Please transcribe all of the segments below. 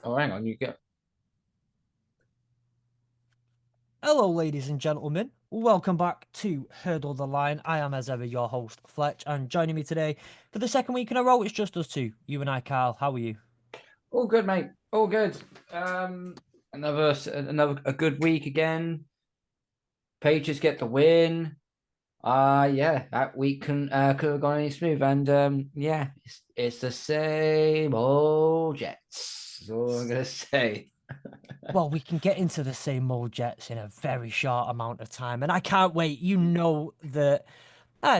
Oh, hang on, you get. Hello, ladies and gentlemen. Welcome back to Hurdle the Line. I am, as ever, your host, Fletch, and joining me today for the second week in a row, it's just us two. You and I, Karl. How are you? All good, mate. All good. Um, another a good week again. Patriots get the win. Yeah, that week can could have gone any smooth, and yeah, it's the same old Jets. That's all I'm gonna say. Well, we can get into the same old Jets in a very short amount of time, and I can't wait. You know that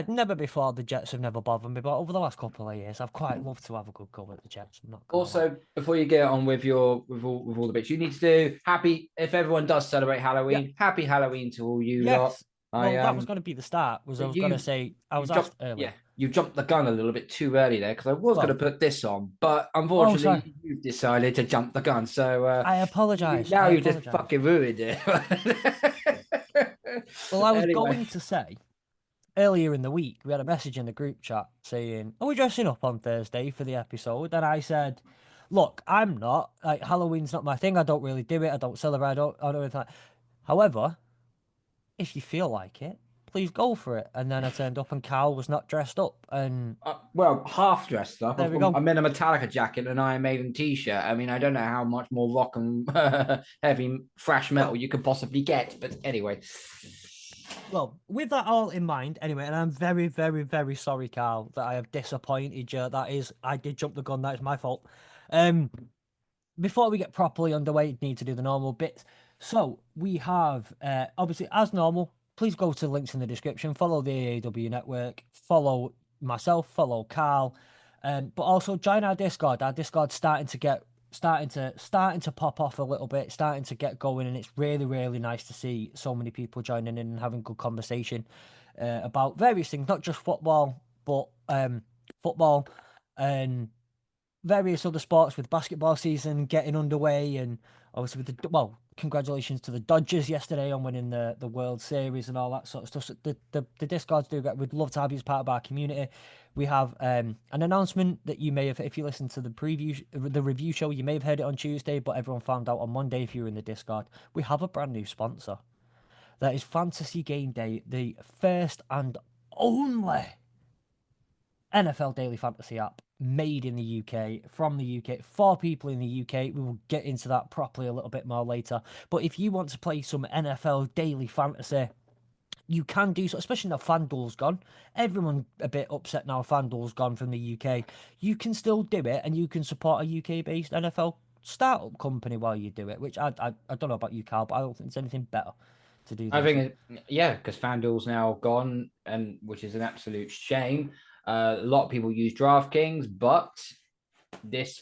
never before the Jets have never bothered me, but over the last couple of years, I've quite loved to have a good go at the Jets. I'm not gonna lie. Also, before you get on with your with all the bits, you need to do happy. If everyone does celebrate Yeah, Halloween, happy Halloween to all you lot. yes. I Well, that was going to be the start. I But was going to say I you was jumped, asked earlier. yeah, you jumped the gun a little bit too early there because I was going to Well, put this on, but oh, sorry. unfortunately you've decided to jump the gun. So I apologize. now I you've just apologize. fucking ruined it. Well, I was Anyway, going to say earlier in the week, we had a message in the group chat saying, "Are we dressing up on Thursday for the episode?" And I said, "Look, I'm not. Like, Halloween's not my thing. I don't really do it. I don't celebrate. I don't anything like. However, if you feel like it, please go for it." And then I turned up and Karl was not dressed up. And well, half dressed up. there we go. I'm in a Metallica jacket and an Iron Maiden t-shirt. I mean, I don't know how much more rock and heavy thrash metal Well, you could possibly get, but anyway. well, with that all in mind, anyway, and I'm very, very, very sorry, Karl, that I have disappointed you. I did jump the gun. That is my fault. Um, Before we get properly underway, need to do the normal bits. So we have, obviously, as normal, please go to the links in the description. Follow the AAW Network. Follow myself. Follow Karl. But also join our Discord. Our Discord's starting to pop off a little bit, starting to get going, and it's really, really nice to see so many people joining in and having good conversation about various things, not just football, but football and various other sports, with basketball season getting underway, and obviously with congratulations to the Dodgers yesterday on winning the World Series and all that sort of stuff. So the Discords do get. We'd love to have you as part of our community. We have an announcement that you may have, if you listen to the review show, you may have heard it on Tuesday, but everyone found out on Monday if you were in the Discord. We have a brand new sponsor. That is Fantasy Game Day, the first and only NFL Daily Fantasy app made in the UK, from the UK, for people in the UK. We will get into that properly a little bit more later. But if you want to play some NFL Daily Fantasy, you can do so, especially now FanDuel's gone. Everyone a bit upset now FanDuel's gone from the UK. You can still do it, and you can support a UK-based NFL startup company while you do it, which I don't know about you, Karl, but I don't think there's anything better to do I than to. think, yeah, because FanDuel's now gone, and which is an absolute shame. A lot of people use DraftKings, but this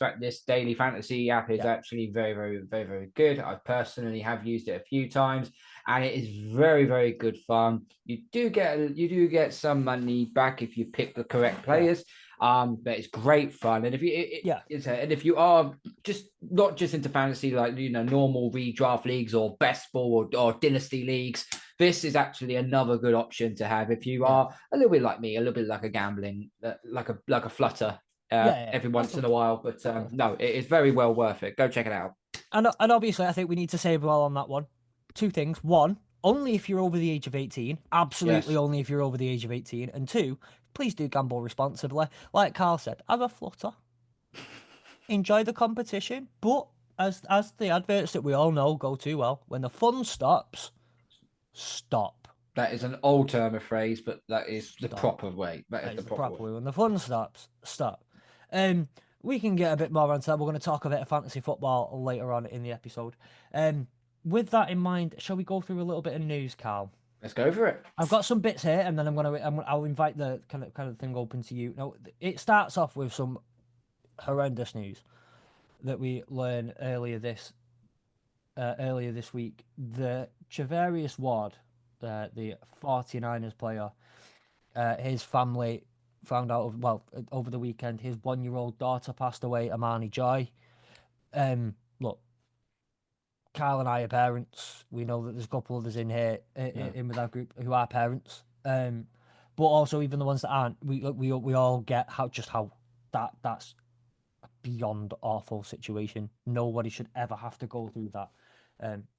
daily fantasy app is Yeah, actually very, very, very, very good. I personally have used it a few times, and it is very, very good fun. You do get some money back if you pick the correct yeah, players. But it's great fun, and yeah, and if you are just not just into fantasy, like normal redraft leagues or best ball or dynasty leagues, this is actually another good option to have if you yeah, are a little bit like me, a little bit like a gambling, like a flutter yeah. every That's once in a while. But totally. no, it is very well worth it. Go check it out. And obviously, I think we need to say well on that one. Two things. One, only if you're over the age of 18. Absolutely Yes. only if you're over the age of 18. And two, please do gamble responsibly. Like Karl said, have a flutter. Enjoy the competition. But as the adverts that we all know go too well, when the fun stops, stop. That is an old term of phrase, but that is the Stop. proper way. That is That the is the proper proper way. way. When the fun stops, stop. Um, we can get a bit more onto that. We're going to talk a bit of fantasy football later on in the episode. Um, with that in mind, shall we go through a little bit of news, Karl? Let's go for it. I've got some bits here, and then I'll invite the kind of thing open to you. Now, it starts off with some horrendous news that we learned earlier this week. The Javarius Ward, the 49ers player, his family found out, over the weekend, his 1-year-old daughter passed away, Amani Joy. Look, Kyle and I are parents. We know that there's a couple others in here, Yeah. in with our group, who are parents. But also even the ones that aren't, we all get how that's beyond awful situation. Nobody should ever have to go through that.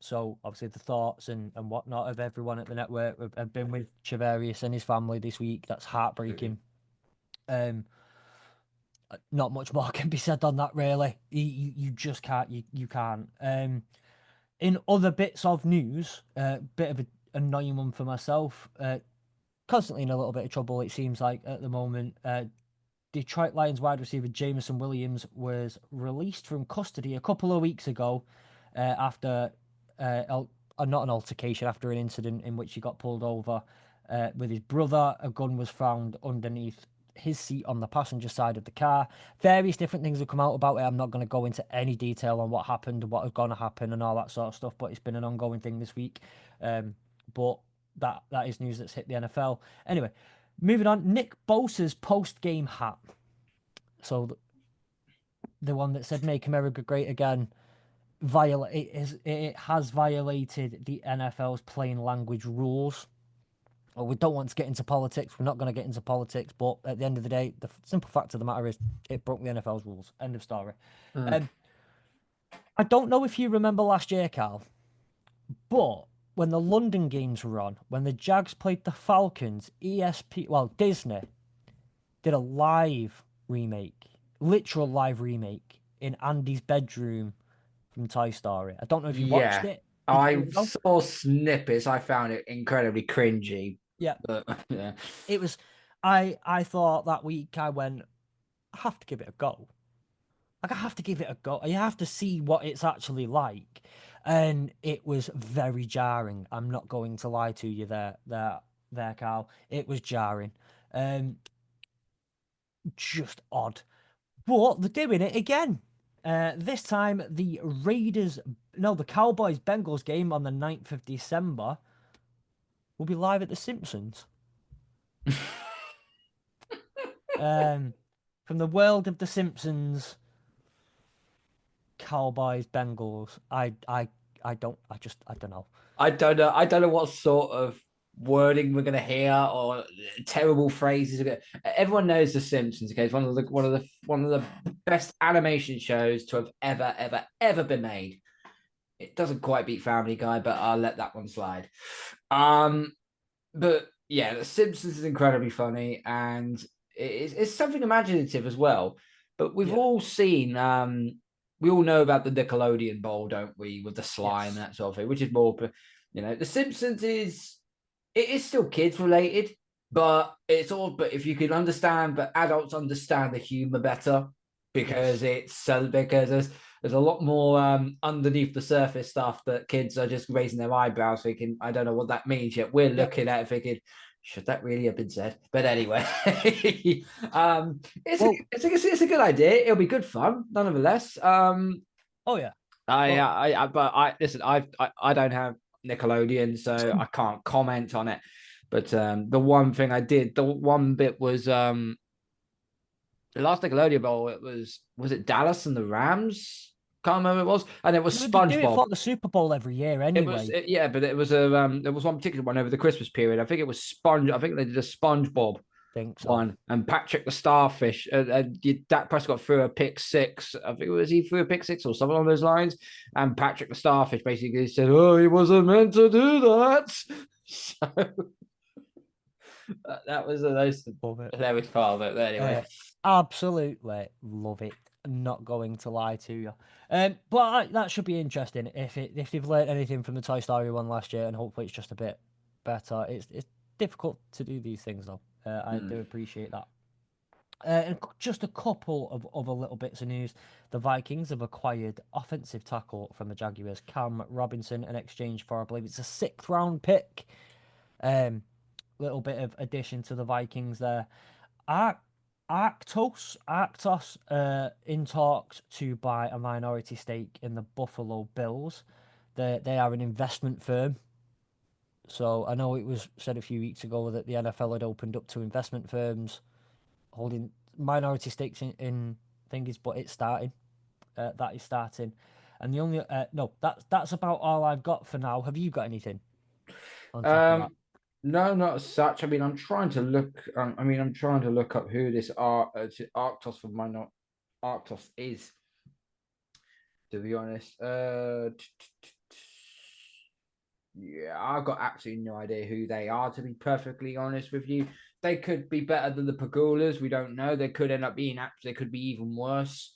So obviously the thoughts and whatnot of everyone at the network have been with Chavarius and his family this week. That's heartbreaking. Not much more can be said on that, really. You just can't. You can't. In other bits of news, bit of an annoying one for myself. Constantly in a little bit of trouble, it seems like at the moment. Detroit Lions wide receiver Jameson Williams was released from custody a couple of weeks ago after not an altercation, after an incident in which he got pulled over with his brother. A gun was found underneath his seat on the passenger side of the car. Various different things have come out about it. I'm not going to go into any detail on what happened, what is going to happen, and all that sort of stuff. But it's been an ongoing thing this week. But that is news that's hit the NFL. Anyway, moving on. Nick Bosa's post-game hat. So the one that said "Make America Great Again." It has violated the NFL's plain language rules. Well, we don't want to get into politics. We're not going to get into politics, but at the end of the day, the simple fact of the matter is it broke the NFL's rules. End of story. I don't know if you remember last year, Karl, but when the London games were on, when the Jags played the Falcons, Disney did a live remake, literal live remake in Andy's bedroom from Toy Story. I don't know if you watched Yeah, it. Did you give I it a go? saw snippets. I found it incredibly cringy, Yeah, but yeah. it was. I thought that week I went, I have to give it a go. Like I have to give it a go. You have to see what it's actually like, and it was very jarring. I'm not going to lie to you there, Karl. It was jarring, just odd. But they're doing it again. This time the Cowboys Bengals game on the 9th of December will be live at the Simpsons. From the world of the Simpsons, Cowboys Bengals. I don't know. I don't know. I don't know what sort of wording we're gonna hear or terrible phrases. Everyone knows The Simpsons. Okay, it's one of the best animation shows to have ever been made. It doesn't quite beat Family Guy, but I'll let that one slide. Um, but yeah, The Simpsons is incredibly funny and it's something imaginative as well. But we've Yeah. all seen, we all know about the Nickelodeon Bowl, don't we, with the slime and Yes. that sort of thing, which is more, The Simpsons it is still kids related, but but if you can understand, but adults understand the humor better because Yes. because there's a lot more underneath the surface stuff that kids are just raising their eyebrows thinking, I don't know what that means yet. We're Yep. looking at it thinking, should that really have been said? But anyway, Well. it's a good idea. It'll be good fun, nonetheless. Oh yeah. Well. But I listen. I don't have Nickelodeon, so I can't comment on it. But the one thing I did, the one bit was the last Nickelodeon Bowl. It was it Dallas and the Rams? Can't remember what it was, and it was They do it SpongeBob. for the Super Bowl every year anyway. Yeah, but it was there was one particular one over the Christmas period. I think it was I think they did a SpongeBob Think so. one, and Patrick the Starfish. Dak Prescott threw a pick six. I think it was he threw a pick six or something along those lines. And Patrick the Starfish basically said, "Oh, he wasn't meant to do that." So that was a nice, Love it. hilarious part of it. But anyway, Absolutely love it. Not going to lie to you. But that should be interesting if they've learned anything from the Toy Story one last year, and hopefully it's just a bit better. It's difficult to do these things though. I do appreciate that. And just a couple of other little bits of news. The Vikings have acquired offensive tackle from the Jaguars, Cam Robinson, in exchange for, I believe it's a 6th round pick. Little bit of addition to the Vikings there. Arctos, in talks to buy a minority stake in the Buffalo Bills. They are an investment firm. So I know it was said a few weeks ago that the NFL had opened up to investment firms holding minority stakes in things, but it's starting. That is starting. And the only no, that's about all I've got for now. Have you got anything on top of that? um, no, not as such. I mean, I'm trying to look. I'm trying to look up who this Arctos for my not. Arctos is, to be honest. Yeah, I've got absolutely no idea who they are, to be perfectly honest with you. They could be better than the Pagulas. We don't know. They could end up being they could be even worse.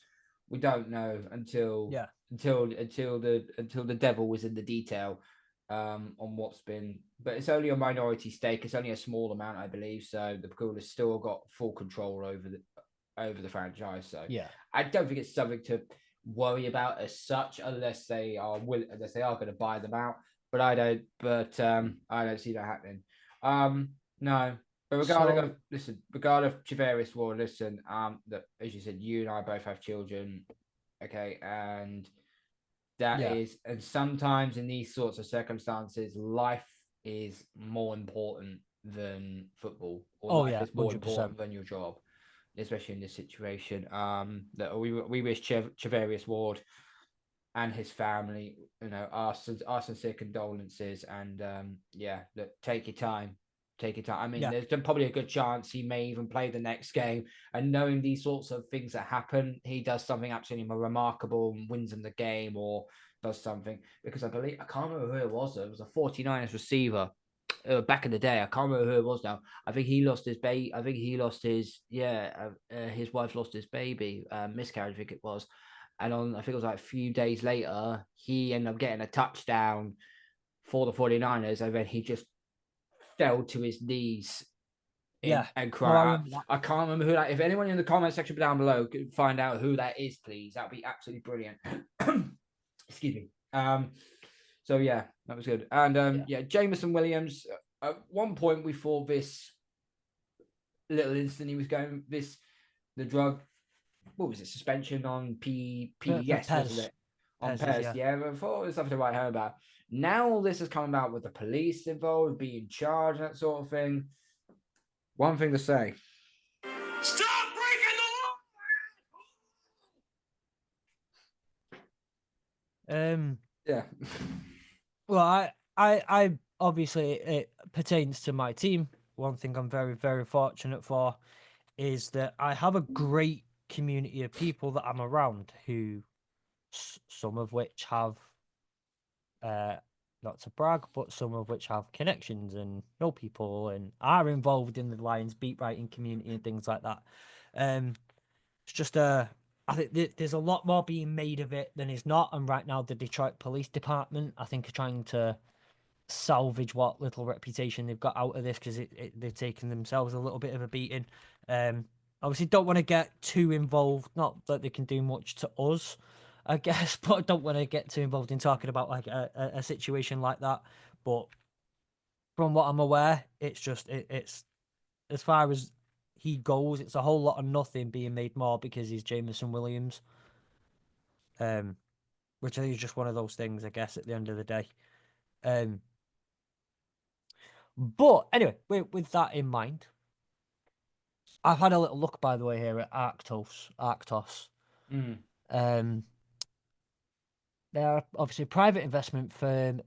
We don't know until Yeah. the devil was in the detail on what's been. But it's only a minority stake. It's only a small amount, I believe. So the Pagulas still got full control over the franchise. So Yeah. I don't think it's something to worry about as such, unless they are going to buy them out. But I don't. But I don't see that happening. No. But So regarding of Javarius Ward, listen. That, as you said, you and I both have children. Okay, and yeah. and sometimes in these sorts of circumstances, life is more important than football, or Oh life yeah, is more 100%. important than your job, especially in this situation. That we wish Chavarius Ward and his family, our sincere condolences, and yeah, look, take your time. Take your time. I mean, Yeah. there's probably a good chance he may even play the next game. And knowing these sorts of things that happen, he does something absolutely remarkable and wins in the game or does something. Because I can't remember who it was. It was a 49ers receiver back in the day. I can't remember who it was now. I think he lost his baby. I think he lost his wife lost his baby, miscarriage, I think it was. And I think it was like a few days later, he ended up getting a touchdown for the 49ers. And then he just fell to his knees Yeah. and No, I cried out. remember that. I can't remember who that. If anyone in the comment section down below could find out who that is, please, that'd be absolutely brilliant. Excuse me. So yeah, that was good. And Yeah. yeah, Jameson Williams. At one point, we thought this little instant he was going the drug. What was it? Suspension on For PES, wasn't Pez. it? On Pez is, PES, yeah. yeah. I thought it was something to write home about. Now all this has come about with the police involved, being charged, that sort of thing. One thing to say. Stop breaking Um the law! Yeah. well I obviously it pertains to my team. One thing I'm very, very fortunate for is that I have a great community of people that I'm around who some of which have uh, not to brag, but some of which have connections and know people and are involved in the Lions beat writing community and things like that. Um, it's just I think there's a lot more being made of it than is not. And right now, the Detroit Police Department, I think, are trying to salvage what little reputation they've got out of this because they've taken themselves a little bit of a beating. Um, Obviously, don't want to get too involved. Not that they can do much to us, I guess, but I don't want to get too involved in talking about like a situation like that. But from what I'm aware, it's just it's as far as he goes, it's a whole lot of nothing being made more because he's Jameson Williams. Um, which I think is just one of those things, I guess, at the end of the day. Um, but anyway, with that in mind, I've had a little look, by the way, here at Arctos. Mm. Um, they're obviously a private investment firm,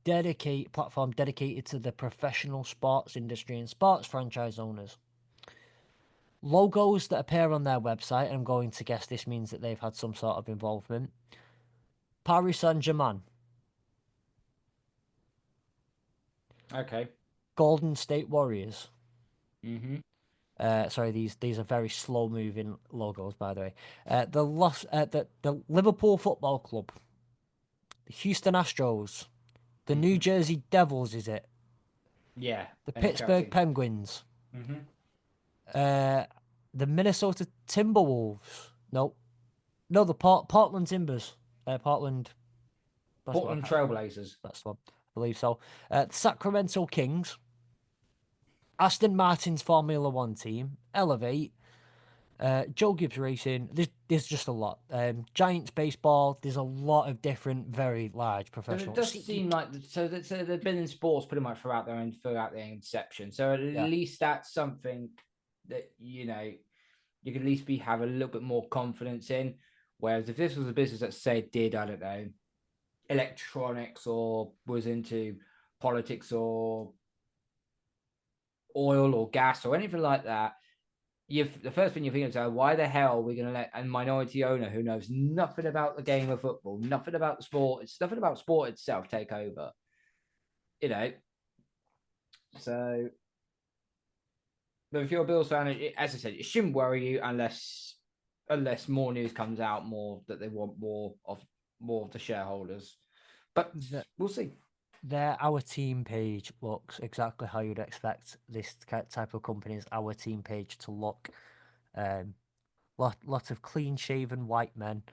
dedicated to the professional sports industry and sports franchise owners. Logos that appear on their website, and I'm going to guess this means that they've had some sort of involvement. Paris Saint-Germain, Okay. Golden State Warriors. Mm-hmm. Sorry, these are very slow moving logos, by the way. The Liverpool Football Club, the Houston Astros, the New Mm-hmm. Jersey Devils, is it? Yeah. The And Pittsburgh Chelsea. Penguins, Mm-hmm. uh, the Minnesota Timberwolves. No, the Portland Timbers. Portland basketball. Portland Trailblazers. That's the one. I believe so. The Sacramento Kings, Aston Martin's Formula One team, Elevate, Joe Gibbs Racing. There's just a lot. Giants baseball. There's a lot of different, very large So it professional. does seem like so they've been in sports pretty much throughout their inception. So at Yeah, least that's something that you can at least have a little bit more confidence in. Whereas if this was a business that say did, I don't know, electronics or was into politics or oil or gas or anything like that, the first thing you think is, why the hell are we going to let a minority owner who knows nothing about the game of football, nothing about the sport, it's nothing about sport itself, take over? You know, so. But if you're a Bills fan, as I said, it shouldn't worry you unless more news comes out, more that they want more of the shareholders. But The, we'll see. our team page looks exactly how you'd expect this type of company's our team page to look. Lot of clean shaven white men.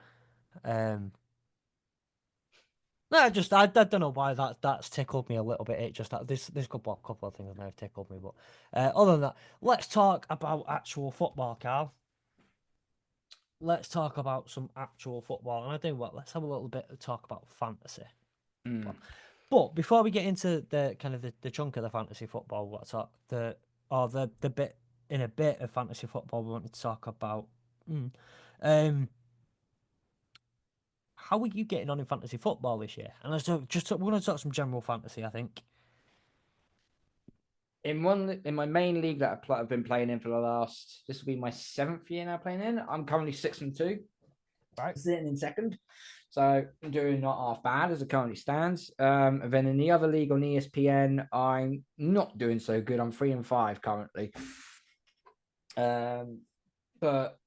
No, I don't know why that's tickled me a little bit. It just this couple of things may have tickled me, but other than that, let's talk about actual football, Carl. Let's talk about some actual football, and I do what. Let's have a little bit of talk about fantasy. But before we get into the kind of the chunk of the fantasy football, what's up the bit in a bit of fantasy football we wanted to talk about. How are you getting on in fantasy football this year? And we're going to talk some general fantasy, I think. In my main league that I've been playing in for the last, this will be my 7th year now playing in. I'm currently 6-2, Right. sitting in second. So I'm doing not half bad as it currently stands. And then in the other league on ESPN, I'm not doing so good. I'm 3-5 currently. But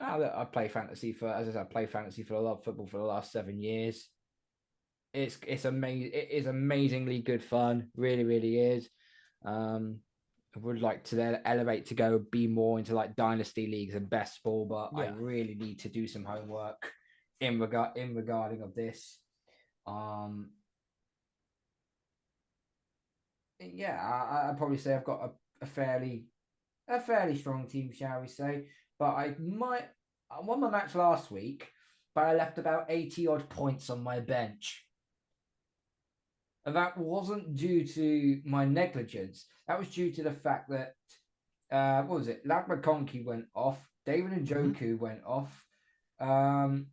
I play fantasy for, as I said, I play fantasy for a lot of football for the last 7 years. It's amazing. It is amazingly good fun. Really, really is. I would like to then elevate to go be more into like dynasty leagues and best ball, but I Yeah. really need to do some homework in regarding of this. Yeah, I'd probably say I've got a fairly strong team, shall we say? But I won my match last week, but I left about 80 odd points on my bench. And that wasn't due to my negligence. That was due to the fact that, what was it? Lag McConkey went off. David and Joku went off. And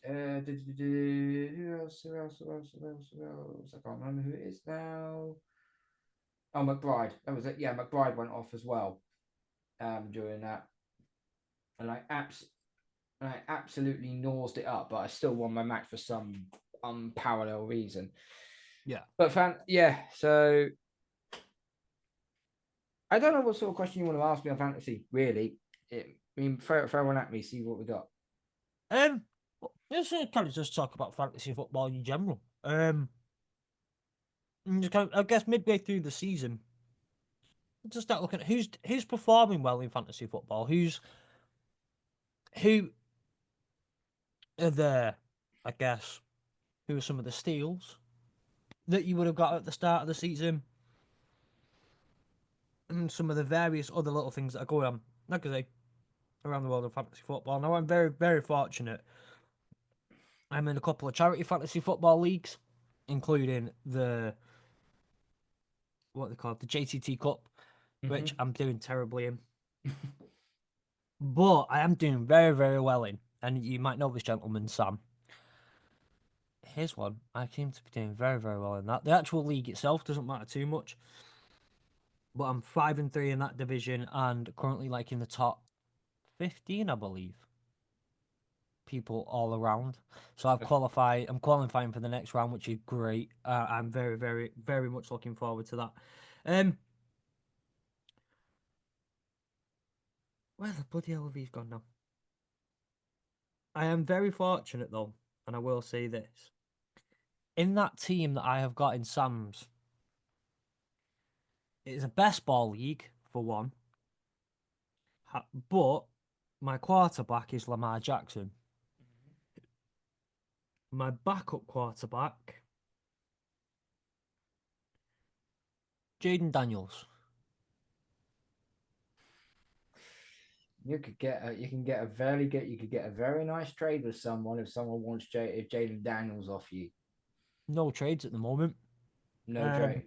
who else? I can't remember who it is now. Oh, McBride. That was it. Yeah, McBride went off as well during that. And I absolutely nosed it up, but I still won my match for some unparalleled reason. Yeah. But yeah, so I don't know what sort of question you want to ask me on fantasy, really. I mean, throw one at me, see what we got. Let's kind of just talk about fantasy football in general. Just I guess midway through the season, just start looking at who's performing well in fantasy football. Who are there? I guess who are some of the steals that you would have got at the start of the season, and some of the various other little things that are going on. Like I say, around the world of fantasy football. Now I'm very very fortunate. I'm in a couple of charity fantasy football leagues, including what they call the JTT Cup, which I'm doing terribly in. But I am doing very, very well in. And you might know this gentleman, Sam. Here's one. I seem to be doing very, very well in that. The actual league itself doesn't matter too much. But I'm 5-3 in that division and currently like in the top 15, I believe. People all around. So I'm qualifying for the next round, which is great. I'm very, very, very much looking forward to that. Where the bloody hell have these gone now? I am very fortunate though, and I will say this. In that team that I have got in Sam's, it's a best ball league for one, but my quarterback is Lamar Jackson. My backup quarterback, Jaden Daniels. You could get a very nice trade with someone if someone wants Jaden Daniels off you. No trades at the moment. No trade.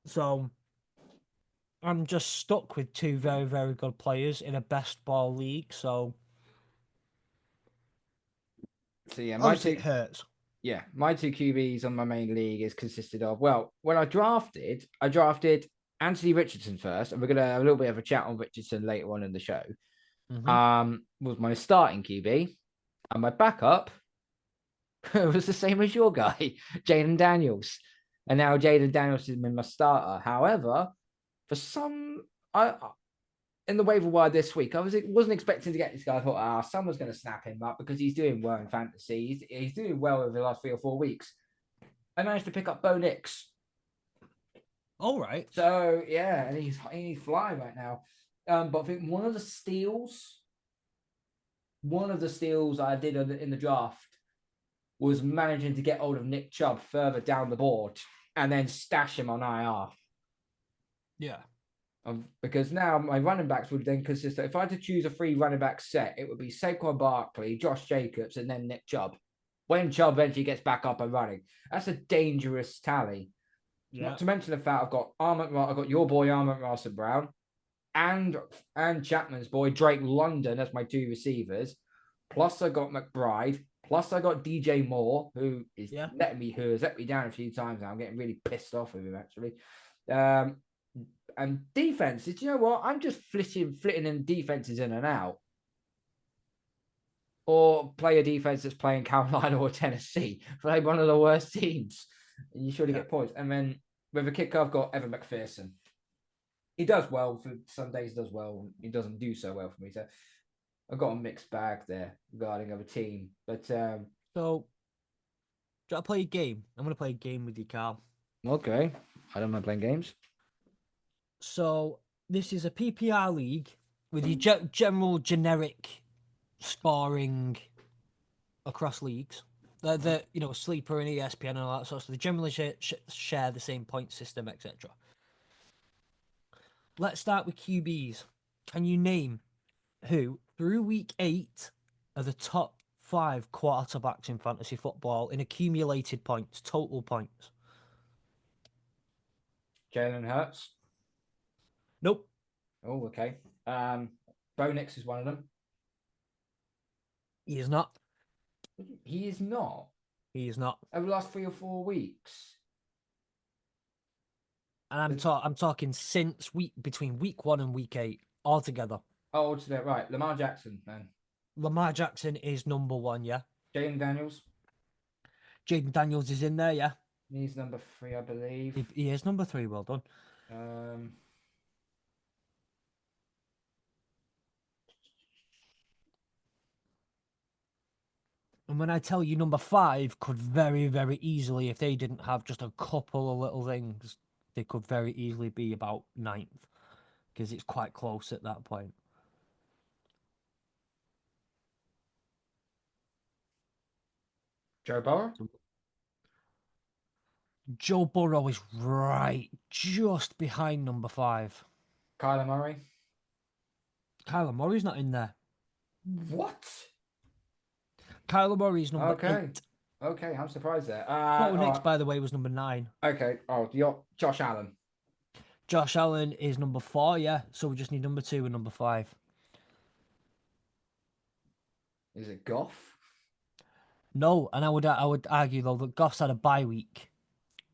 So I'm just stuck with two very, very good players in a best ball league. So Yeah, obviously it hurts. my two QBs on my main league is consisted of, well, when I drafted Anthony Richardson first, and we're gonna have a little bit of a chat on Richardson later on in the show. Mm-hmm. Was my starting QB, and my backup was the same as your guy, Jaden Daniels. And now Jaden Daniels has been my starter. However, for some, I in the waiver wire this week, wasn't expecting to get this guy. I thought, someone's going to snap him up because he's doing well in fantasy. He's doing well over the last 3 or 4 weeks. I managed to pick up Bo Nix. All right. So yeah, and he's flying right now. But I think one of the steals I did in the draft was managing to get hold of Nick Chubb further down the board and then stash him on IR. Yeah. Because now my running backs would then consist of, if I had to choose a 3 running back set, it would be Saquon Barkley, Josh Jacobs, and then Nick Chubb. When Chubb eventually gets back up and running, that's a dangerous tally. Yeah. Not to mention the fact I've got your boy Armand Russell Brown, and Chapman's boy Drake London as my 2 receivers. Plus I got McBride. Plus I got DJ Moore, who has let me down a few times now. I'm getting really pissed off with him actually. And defenses, you know what? I'm just flitting in defenses in and out. Or play a defense that's playing Carolina or Tennessee, play one of the worst teams, and you surely get points. And then with a kicker, I've got Evan McPherson. He does well for some days, does well. He doesn't do so well for me. So I've got a mixed bag there regarding other team. But so, do you want to play a game? I'm going to play a game with you, Karl. Okay, I don't mind playing games. So this is a PPR league with your general generic scoring across leagues. The Sleeper and ESPN and all that sort of stuff. They generally share the same point system, etc. Let's start with QBs. Can you name who through week 8 are the top 5 quarterbacks in fantasy football in accumulated points, total points? Jalen Hurts. Nope. Oh, okay. Bo Nix is one of them. He is not. He is not. He is not. Over the last 3 or 4 weeks. And I'm talking since between week 1 and week 8 altogether. Oh, right. Lamar Jackson, then. Lamar Jackson is number 1, yeah. Jaden Daniels. Jaden Daniels is in there, yeah. He's number 3, I believe. He is number 3. Well done. And when I tell you number 5 could very, very easily, if they didn't have just a couple of little things, they could very easily be about 9th because it's quite close at that point. Joe Burrow? Joe Burrow is right just behind number 5. Kyler Murray? Kyler Murray's not in there. What? Kyler Murray's number 8. Okay, I'm surprised there. Bo Nix, by the way, was number 9. Okay. Oh, you're Josh Allen. Josh Allen is number 4, yeah. So we just need number 2 and number 5. Is it Goff? No, and I would argue though that Goff's had a bye week,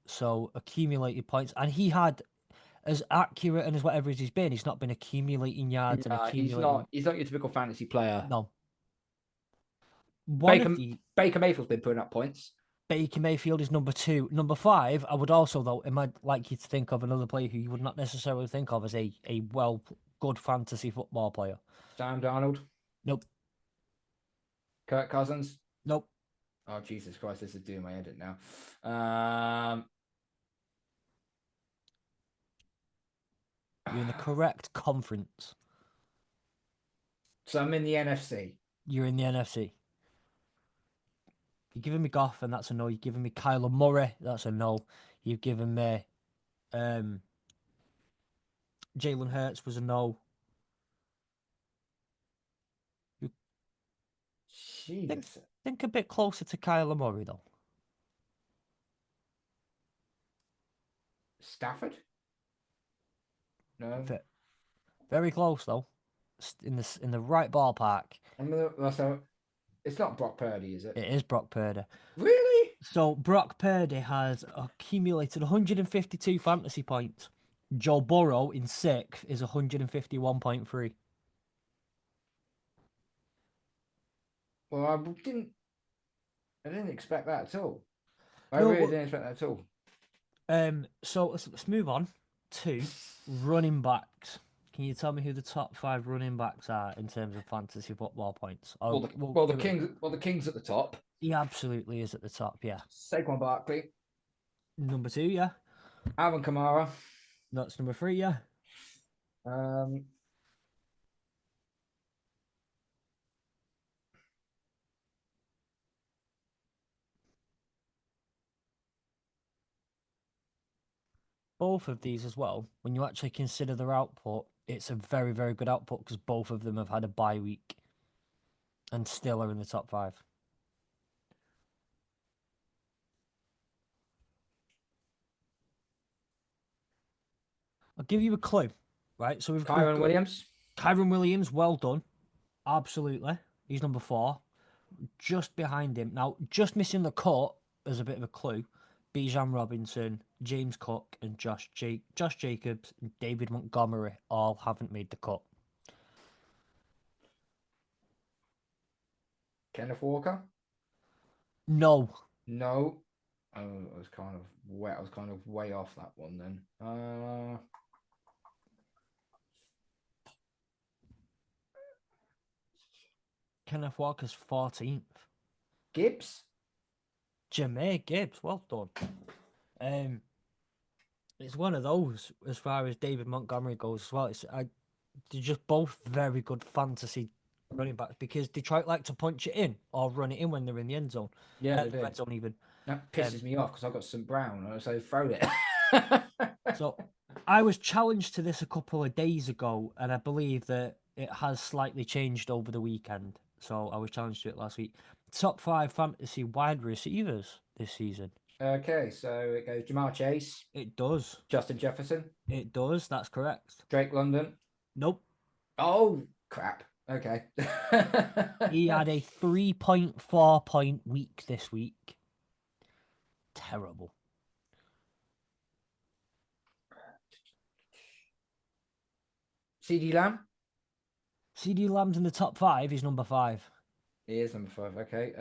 so accumulated points, and he had as accurate and as whatever as he's been. He's not been accumulating yards and accumulating. He's not your typical fantasy player. No. Baker Mayfield's been putting up points. Baker Mayfield is number 2. Number 5, I would also though, it might like you to think of another player who you would not necessarily think of as a good fantasy football player. Sam Darnold. Nope. Kirk Cousins. Nope. Oh Jesus Christ! This is doing my edit now. You're in the correct conference. So I'm in the NFC. You're in the NFC. You're giving me Goff, and that's a no. You're giving me Kyler Murray, that's a no. You've given me Jalen Hurts was a no. Jesus. Think a bit closer to Kyler Murray, though. Stafford? No. Very close, though. In the right ballpark. So it's not Brock Purdy, is it? It is Brock Purdy. Really? So Brock Purdy has accumulated 152 fantasy points Joe Burrow in sixth is 151.3. Well, I didn't expect that at all. I No, really but didn't expect that at all. so let's move on to running backs. Can you tell me who the top five running backs are in terms of fantasy football points? We'll give it. The Kings at the top. He absolutely is at the top. Yeah. Saquon Barkley, Number two, yeah. Alvin Kamara. That's number three, yeah. Um, Both of these as well. When you actually consider their output, it's a very, very good output because both of them have had a bye week and still are in the top five. I'll give you a clue, right? So we've Kyron got Williams. Kyron Williams, well done. Absolutely. He's number four. Just behind him. Now, just missing the cut as a bit of a clue. Bijan Robinson, James Cook, and Josh Jacobs and David Montgomery all haven't made the cut. Kenneth Walker. No. No. Oh, I was kind of I was kind of way off that one then. Kenneth Walker's 14th. Gibbs. Jameer Gibbs, well done. It's one of those as far as David Montgomery goes as well. They're just both very good fantasy running backs because Detroit like to punch it in or run it in when they're in the end zone. Yeah, they The do. red zone even. That pisses me off because I've got some brown, so throw it. So I was challenged to this a couple of days ago, and I believe that it has slightly changed over the weekend. So I was challenged to it last week. Top five fantasy wide receivers this season. Okay, so it goes Jamal Chase, It does. Justin Jefferson, It does. That's correct. Drake London. Nope. Oh crap. Okay. He had a 3.4 point week this week. Terrible. CD Lamb. CD Lamb's in the top five. He's number five. He is number five. Okay.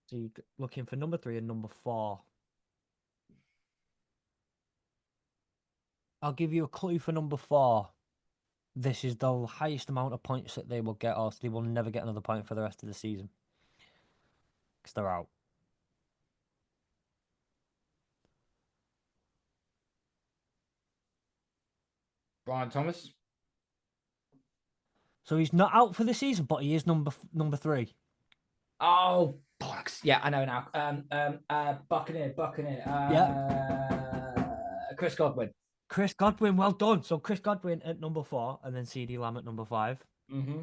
So you're looking for number three and number four. I'll give you a clue for number four. This is the highest amount of points that they will get, or they will never get another point for the rest of the season. Because they're out. Brian Thomas. So he's not out for the season, but he is number three. Oh bollocks! Yeah, I know now. Buccaneer. Yeah. Chris Godwin. Chris Godwin, well done. So Chris Godwin at number four, and then CD Lamb at number five. Mm-hmm.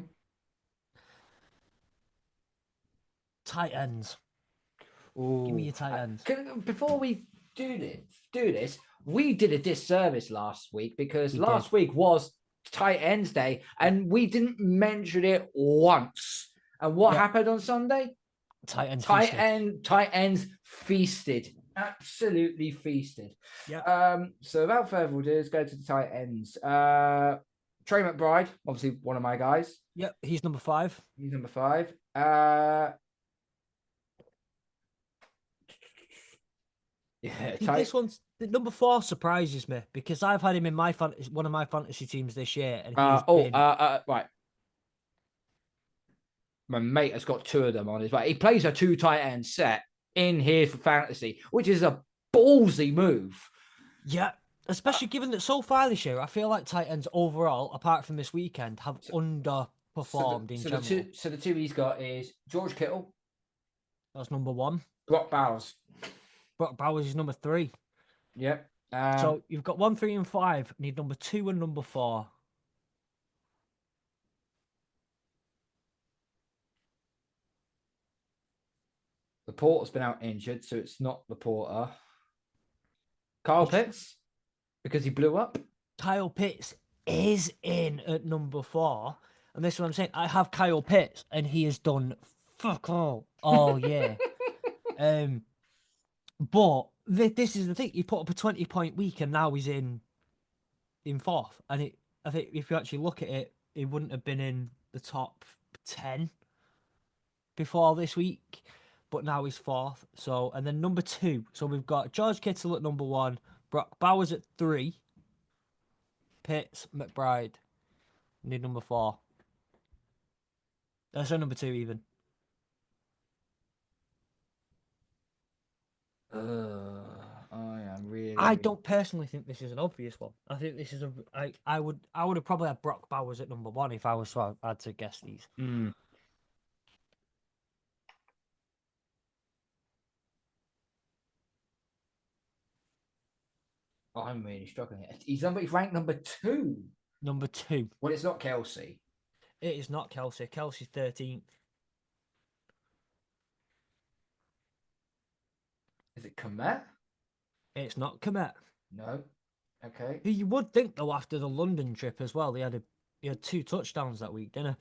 Tight ends. Ooh. Give me your tight ends. Before we do this, we did a disservice last week because last week was tight ends day, and we didn't mention it once. And what happened on Sunday? Tight ends feasted. Absolutely feasted. Yeah. So without further ado, let's go to the tight ends. Trey McBride, obviously one of my guys. Yep, he's number five. He's number five. This one's number four surprises me because I've had him in one of my fantasy teams this year, and he's right. My mate has got two of them on his back. He plays a two tight end set in here for fantasy, which is a ballsy move. Yeah, especially given that so far this year, I feel like tight ends overall, apart from this weekend, have underperformed in general. The two he's got is George Kittle. That's number one. Brock Bowers. Brock Bowers is number three. Yep. So you've got 1, 3, and 5. Need number 2 and number 4. The Porter's been out injured, so it's not the Porter. Kyle Pitts, because he blew up. Kyle Pitts is in at number 4. And this is what I'm saying. I have Kyle Pitts, and he has done fuck all year. But this is the thing. He put up a 20-point week, and now he's in fourth. And I think if you actually look at it, he wouldn't have been in the top 10 before this week, but now he's fourth. So, and then number two. So we've got George Kittle at number one, Brock Bowers at three, Pitts, McBride, need number four. That's number two even. I am really, I really. don't personally think this is an obvious one. I think this is a. I would have probably had Brock Bowers at number one if I was had to guess these. Mm. I'm really struggling. He's ranked number two. Number two. Well, it's not Kelsey. It is not Kelsey. Kelsey's 13th. Is it Komet? It's not Komet. No. Okay. Who you would think though after the London trip as well, he had two touchdowns that week, didn't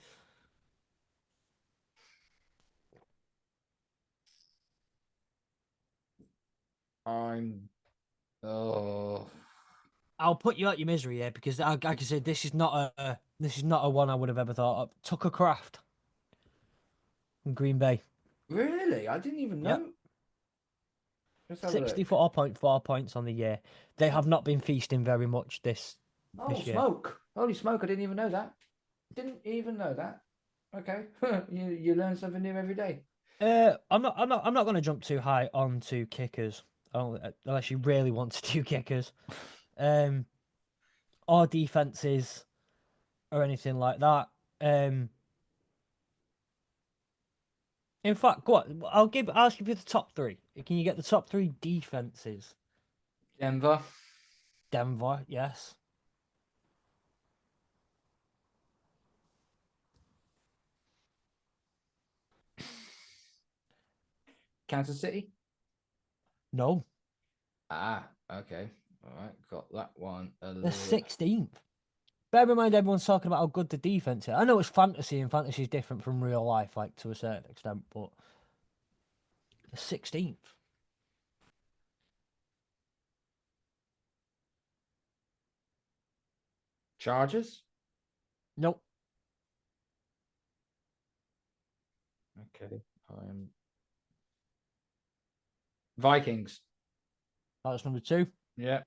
I'm. Oh. I'll put you out your misery here because like I said, this is not a one I would have ever thought of. Tucker Craft in Green Bay. Really? I didn't even Yep. know. Let's have a look. 64.4 points on the year. They have not been feasting very much this Oh, year. smoke. Holy smoke. I didn't even know that. Didn't even know that. Okay. you learn something new every day. I'm not going to jump too high onto kickers, unless you really want to do kickers, or defenses or anything like that. In fact, go on. Ask you for the top three. Can you get the top three defenses? Denver. Denver, yes. Kansas City. No, Ah, okay. All right. Got that one. they're 16th. Bear in mind, everyone's talking about how good the defense is. I know it's fantasy, and fantasy is different from real life, like to a certain extent, but they're 16th. Chargers. Nope, Okay. I'm Vikings. that's number two. Yeah.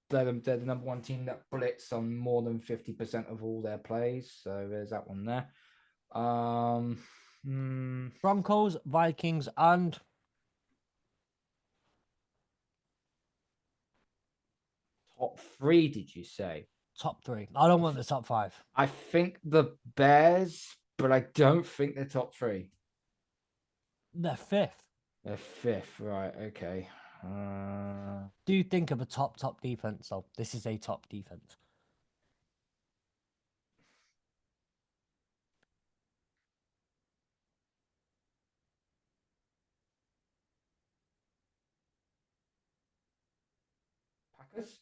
They're the number one team that blitz on more than 50% of all their plays. So there's that one there. Hmm, Broncos, Vikings, and top three, did you say? top three. I don't want the top five. I think the Bears, but I don't think they're top three. They're fifth. They're fifth, right? Okay. Do you think of a top defense, though? This is a top defense. Packers.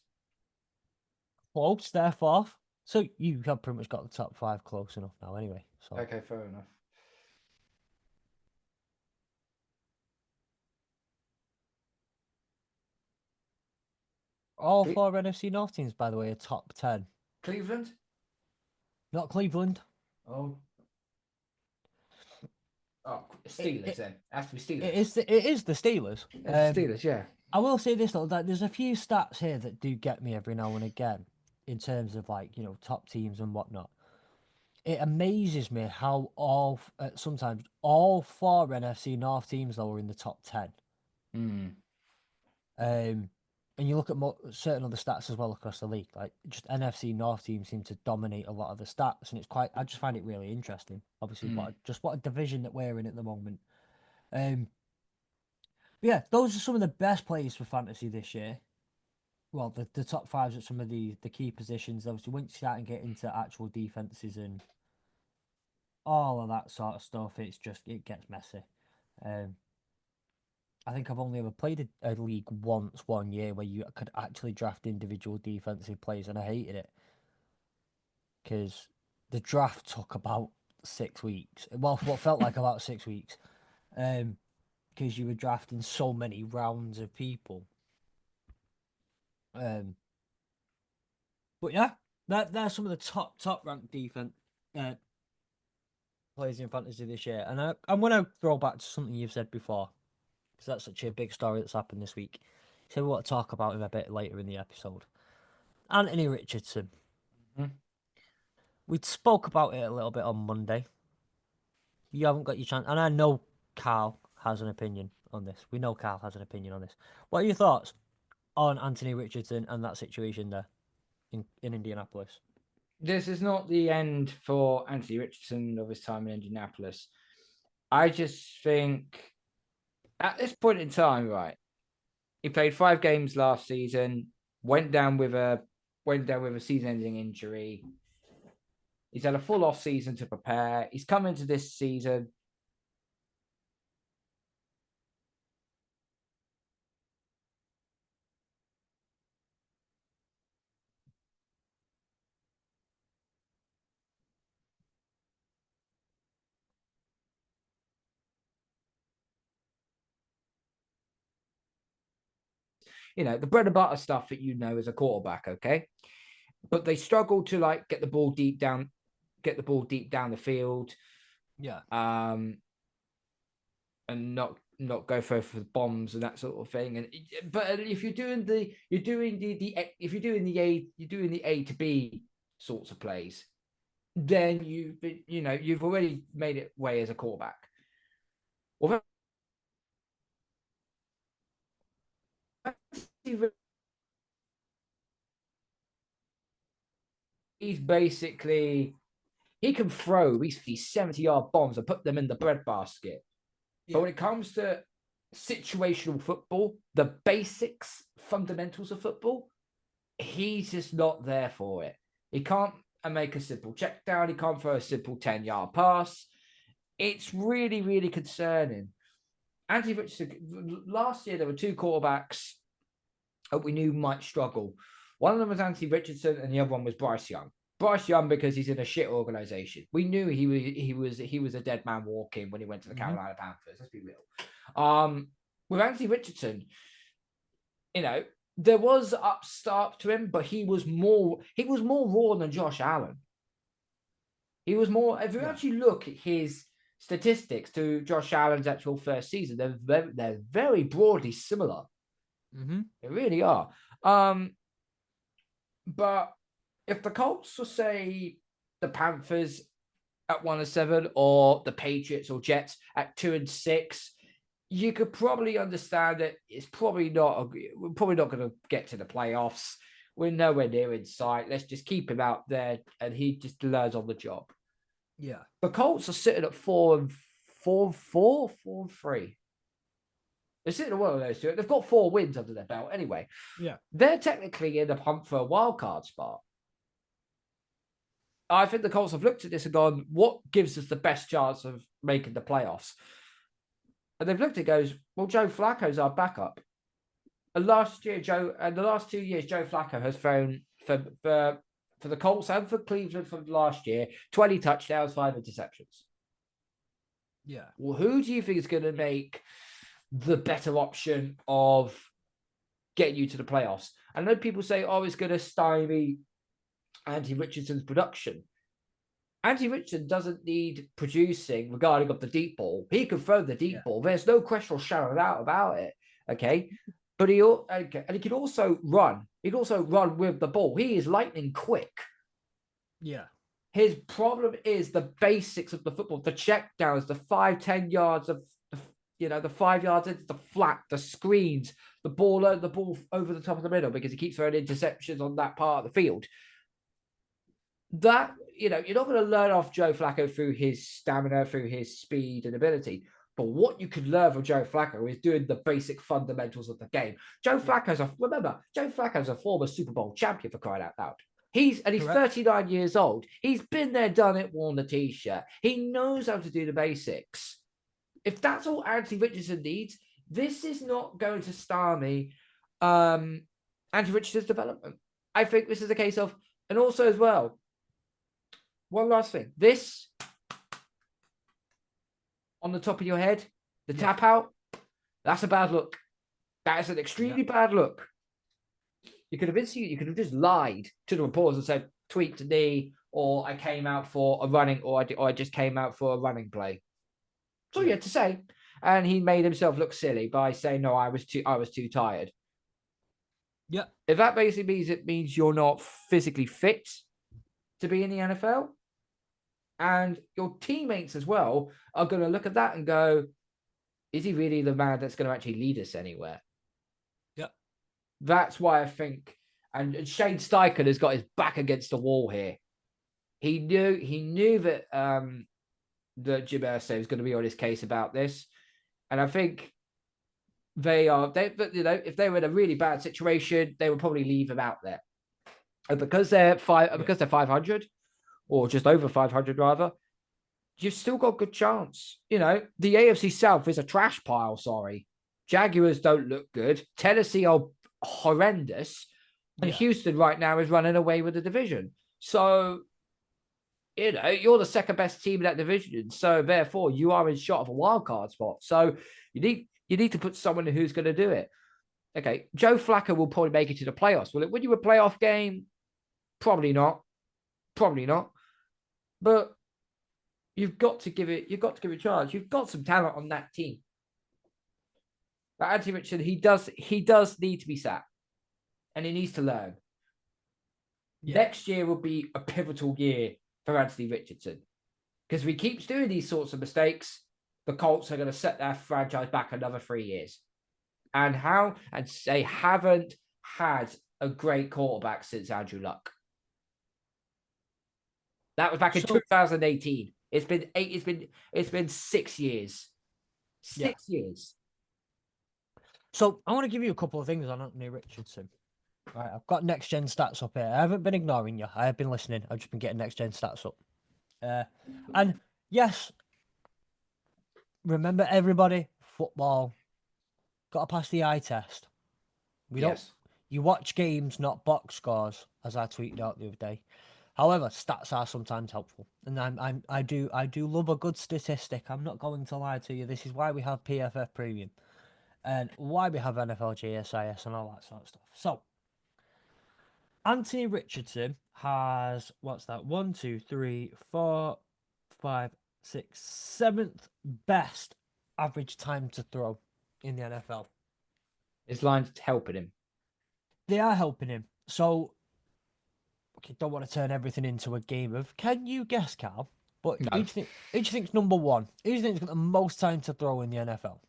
Close, they're fourth. So you have pretty much got the top five close enough now, anyway. So Okay, fair enough. all Cle- four NFC North teams, by the way, are top 10. Cleveland. Not Cleveland. Oh, It, Steelers it, then. Has to be Steelers. it is the Steelers. It's Steelers, yeah. I will say this though, that there's a few stats here that do get me every now and again in terms of like, top teams and whatnot. It amazes me how sometimes all four NFC North teams though are in the top 10. Hmm. Um, and you look at certain other stats as well across the league, like just NFC North teams seem to dominate a lot of the stats, and I just find it really interesting. Obviously, what a division that we're in at the moment. Um, but yeah, those are some of the best players for fantasy this year. Well, the top fives at some of the key positions. Obviously, once you start and get into actual defenses and all of that sort of stuff, it gets messy. Um, I think I've only ever played a league once one year where you could actually draft individual defensive players, and I hated it because the draft took about 6 weeks. Well, what felt like about 6 weeks, because you were drafting so many rounds of people. But yeah, they're some of the top ranked defense players in fantasy this year. And I'm going to throw back to something you've said before, because that's such a big story that's happened this week. So we want to talk about him a bit later in the episode. Anthony Richardson. Mm-hmm. We spoke about it a little bit on Monday. You haven't got your chance, and I know Karl has an opinion on this. We know Karl has an opinion on this. What are your thoughts on Anthony Richardson and that situation there in Indianapolis? This is not the end for Anthony Richardson of his time in Indianapolis. I just think at this point in time, right, he played 5 games last season, went down with a season-ending injury. He's had a full off season to prepare. He's come into this season. The bread and butter stuff that as a quarterback, okay? But they struggle to like get the ball deep down the field. Yeah. And not go for the bombs and that sort of thing. But if you're doing the A to B sorts of plays, then you've already made it way as a quarterback. Well, he's basically he can throw these 70-yard bombs and put them in the breadbasket. Yeah. But when it comes to situational football, the basics, fundamentals of football, he's just not there for it. He can't make a simple check down. He can't throw a simple 10-yard pass. It's really, really concerning. Anthony Richardson, last year there were 2 quarterbacks that we knew might struggle. One of them was Anthony Richardson, and the other one was Bryce Young. Bryce Young because he's in a shit organization. We knew he was a dead man walking when he went to the Carolina Panthers. Let's be real. With Anthony Richardson, there was upstart to him, but he was more raw than Josh Allen. He was more. If you actually look at his statistics to Josh Allen's actual first season, they're very broadly similar. Mm-hmm. They really are. But if the Colts were, say, the Panthers at 1-7, or the Patriots or Jets at 2-6, you could probably understand that it's probably not. We're probably not going to get to the playoffs. We're nowhere near in sight. Let's just keep him out there, and he just learns on the job. Yeah. The Colts are sitting at 4-3. They're sitting at one of those 2. They've got 4 wins under their belt anyway. Yeah. They're technically in the hunt for a wild card spot. I think the Colts have looked at this and gone, what gives us the best chance of making the playoffs? And they've looked at it and goes, well, Joe Flacco's our backup. And the last 2 years, Joe Flacco has thrown for the Colts and for Cleveland from last year, 20 touchdowns, 5 interceptions. Yeah. Well, who do you think is going to make the better option of getting you to the playoffs? I know people say, oh, it's going to stymie Anthony Richardson's production. Anthony Richardson doesn't need producing regarding of the deep ball. He can throw the deep ball. There's no question or shadow of doubt about it. Okay. But he can also run. He can also run with the ball. He is lightning quick. Yeah. His problem is the basics of the football, the check downs, the 5-10 yards of the 5 yards into the flat, the screens, the ball over the top of the middle because he keeps throwing interceptions on that part of the field. That, you're not going to learn off Joe Flacco through his stamina, through his speed and ability. But what you could learn from Joe Flacco is doing the basic fundamentals of the game. Joe Flacco's a former Super Bowl champion, for crying out loud. He's 39 years old. He's been there, done it, worn the t-shirt. He knows how to do the basics. If that's all Anthony Richardson needs, this is not going to stymie Anthony Richardson's development. I think this is a case of, and also as well, one last thing. This on the top of your head, the Yeah. tap out, that's a bad look. That is an extremely bad look. You could have just lied to the reporters and said, tweet to me, or I came out for a running, or I just came out for a running play. That's all you had to say. And he made himself look silly by saying, no, I was too tired. Yeah. If that basically means you're not physically fit to be in the NFL, and your teammates as well are going to look at that and go, is he really the man that's going to actually lead us anywhere? Yeah. That's why I think, and Shane Steichen has got his back against the wall here. He knew that that Jim Irsay was going to be on his case about this, and I think if they were in a really bad situation, they would probably leave him out there. And because they're 500 or just over 500 rather, you've still got a good chance. The AFC South is a trash pile. Sorry, Jaguars don't look good. Tennessee are horrendous, and Houston right now is running away with the division. So, you're the second best team in that division. So therefore, you are in shot of a wild card spot. So you need to put someone who's going to do it. Okay, Joe Flacco will probably make it to the playoffs. Will it win you a playoff game? Probably not. Probably not. But you've got to give it a chance. You've got some talent on that team. But Anthony Richardson, he does need to be sat, and he needs to learn. Yeah. Next year will be a pivotal year for Anthony Richardson, because if he keeps doing these sorts of mistakes, the Colts are going to set their franchise back another 3 years. And they haven't had a great quarterback since Andrew Luck. That was back in 2018. It's been 6 years. 6 years. So I want to give you a couple of things on Anthony Richardson. Right, I've got next gen stats up here. I haven't been ignoring you. I have been listening. I've just been getting next gen stats up. And yes, remember everybody, football, got to pass the eye test. You watch games, not box scores, as I tweeted out the other day. However, stats are sometimes helpful, and I do love a good statistic. I'm not going to lie to you. This is why we have PFF Premium, and why we have NFL GSIS and all that sort of stuff. So, Anthony Richardson has what's that? 1, 2, 3, 4, 5, 6, 7th best average time to throw in the NFL. His lines helping him. They are helping him. So, okay, don't want to turn everything into a game of. Can you guess, Karl? But No. who do you think's number one? Who do you think's got the most time to throw in the NFL?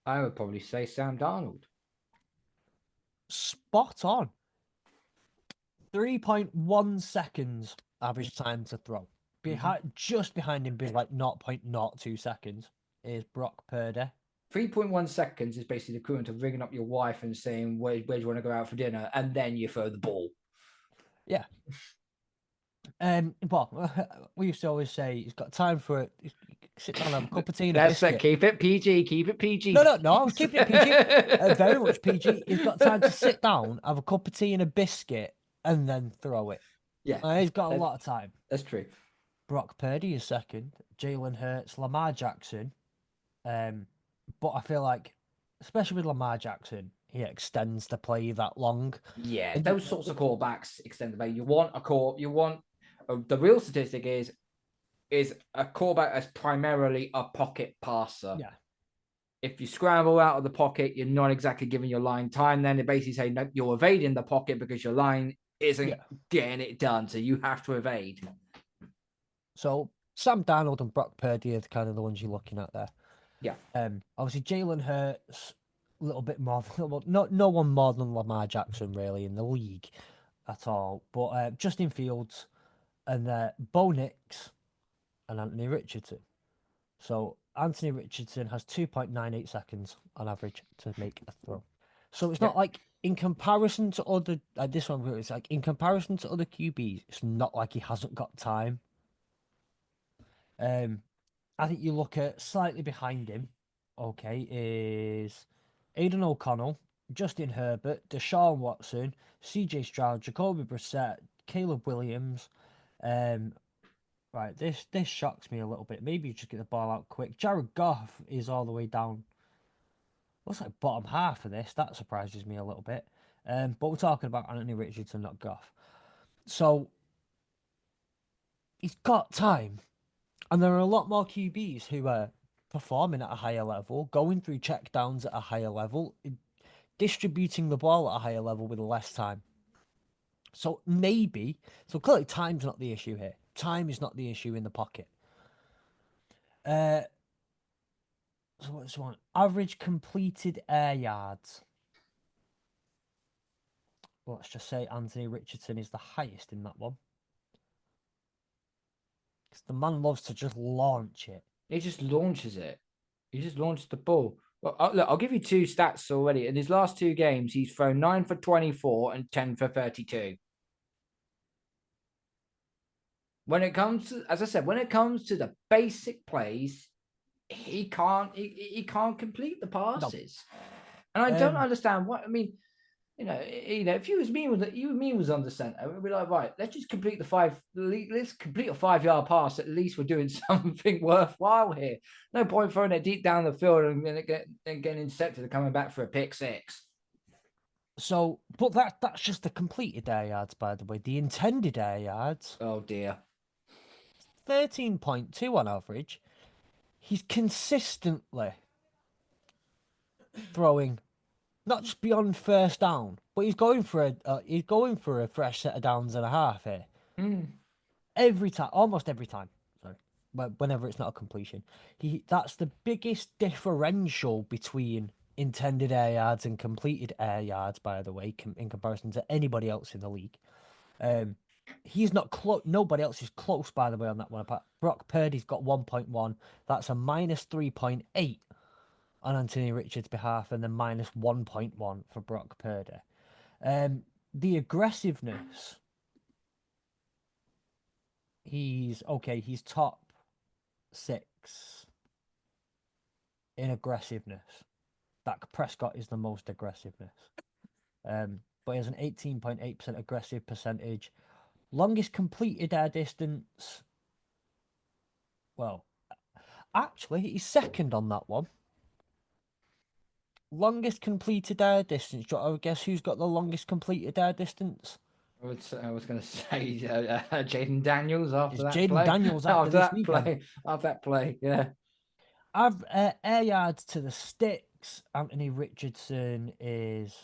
I would probably say Sam Darnold. Spot on. 3.1 seconds average time to throw. Just behind him, being like 0.02 seconds, is Brock Purdy. 3.1 seconds is basically the equivalent of ringing up your wife and saying, where do you want to go out for dinner? And then you throw the ball. Yeah. Well, we used to always say he's got time for it. Sit down, have a cup of tea and a biscuit. Keep it PG. Keep it PG. No, I was keeping it PG. Very much PG. He's got time to sit down, have a cup of tea and a biscuit, and then throw it. Yeah. He's got a lot of time. That's true. Brock Purdy is second. Jalen Hurts, Lamar Jackson. But I feel like, especially with Lamar Jackson, he extends the play that long. Yeah, those sorts of callbacks extend the play. You want the real statistic is a callback as primarily a pocket passer. Yeah. If you scramble out of the pocket, you're not exactly giving your line time. Then they basically say, no, you're evading the pocket because your line isn't getting it done. So you have to evade. So Sam Darnold and Brock Purdy are kind of the ones you're looking at there. Yeah. Obviously Jalen Hurts, a little bit more. No one more than Lamar Jackson really in the league at all. But Justin Fields and Bo Nix and Anthony Richardson. So Anthony Richardson has 2.98 seconds on average to make a throw. So it's not like in comparison to other this one, it's like in comparison to other QBs, it's not like he hasn't got time. I think you look at slightly behind him. Okay, is Aidan O'Connell, Justin Herbert, Deshaun Watson, CJ Stroud, Jacoby Brissett, Caleb Williams. Right, this shocks me a little bit. Maybe you just get the ball out quick. Jared Goff is all the way down. Looks like bottom half of this. That surprises me a little bit. But we're talking about Anthony Richardson, not Goff. So he's got time. And there are a lot more QBs who are performing at a higher level, going through checkdowns at a higher level, distributing the ball at a higher level with less time. So clearly time's not the issue here. Time is not the issue in the pocket. So what's one? Average completed air yards. Well, let's just say Anthony Richardson is the highest in that one. Because the man loves to just launch it. He just launches it. He just launched the ball. Well, look, I'll give you two stats already. In his last two games, he's thrown 9 for 24 and 10 for 32. When it comes to, as I said, when it comes to the basic plays, he can't complete the passes. No. And I don't understand what I mean. If you was me was under center, we'd be like, right, let's just complete let's complete a 5-yard pass. At least we're doing something worthwhile here. No point throwing it deep down the field and getting intercepted and coming back for a pick six. So, but that's just the completed air yards, by the way. The intended air yards. Oh dear. 13.2 on average. He's consistently throwing not just beyond first down, but he's going for a fresh set of downs and a half here. Every time, almost every time. Sorry, whenever it's not a completion, that's the biggest differential between intended air yards and completed air yards. By the way, in comparison to anybody else in the league, he's not close. Nobody else is close. By the way, on that one. Brock Purdy's got 1.1. That's a minus 3.8 on Anthony Richards' behalf, and then minus 1.1 for Brock Purdy. The aggressiveness. He's top 6 in aggressiveness. Dak Prescott is the most aggressiveness. But he has an 18.8% aggressive percentage. Longest completed air distance. Well, actually, he's second on that one. Longest completed air distance. I would guess who's got the longest completed air distance? I was going to say Jaden Daniels after that Jaden play. Daniels after this weekend. After that play, yeah. Air yards to the sticks. Anthony Richardson is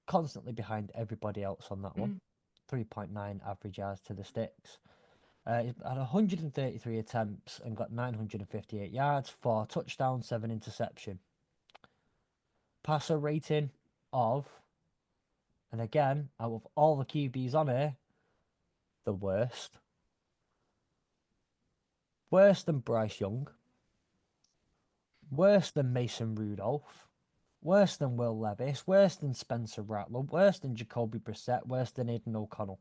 constantly behind everybody else on that one. 3.9 average yards to the sticks. He's had 133 attempts and got 958 yards, 4 touchdowns, 7 interception. Passer rating of, and again, out of all the QBs on here, the worst. Worse than Bryce Young. Worse than Mason Rudolph. Worse than Will Levis. Worse than Spencer Rattler. Worse than Jacoby Brissett. Worse than Aiden O'Connell.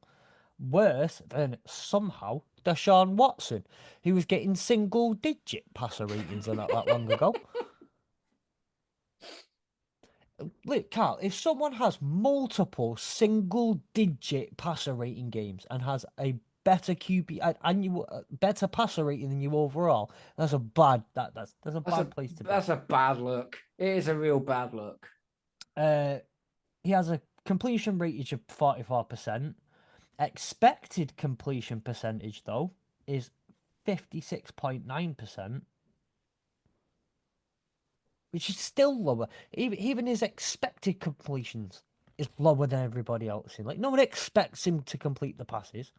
Worse than somehow Deshaun Watson, who was getting single-digit passer ratings not that long ago. Look, Karl, if someone has multiple single-digit passer rating games and has a better QB and better passer rating than you overall, that's a bad that's a bad place to be. That's a bad look. It is a real bad look. He has a completion rate of 44%. Expected completion percentage, though, is 56.9%, which is still lower. Even his expected completions is lower than everybody else. Like, no one expects him to complete the passes.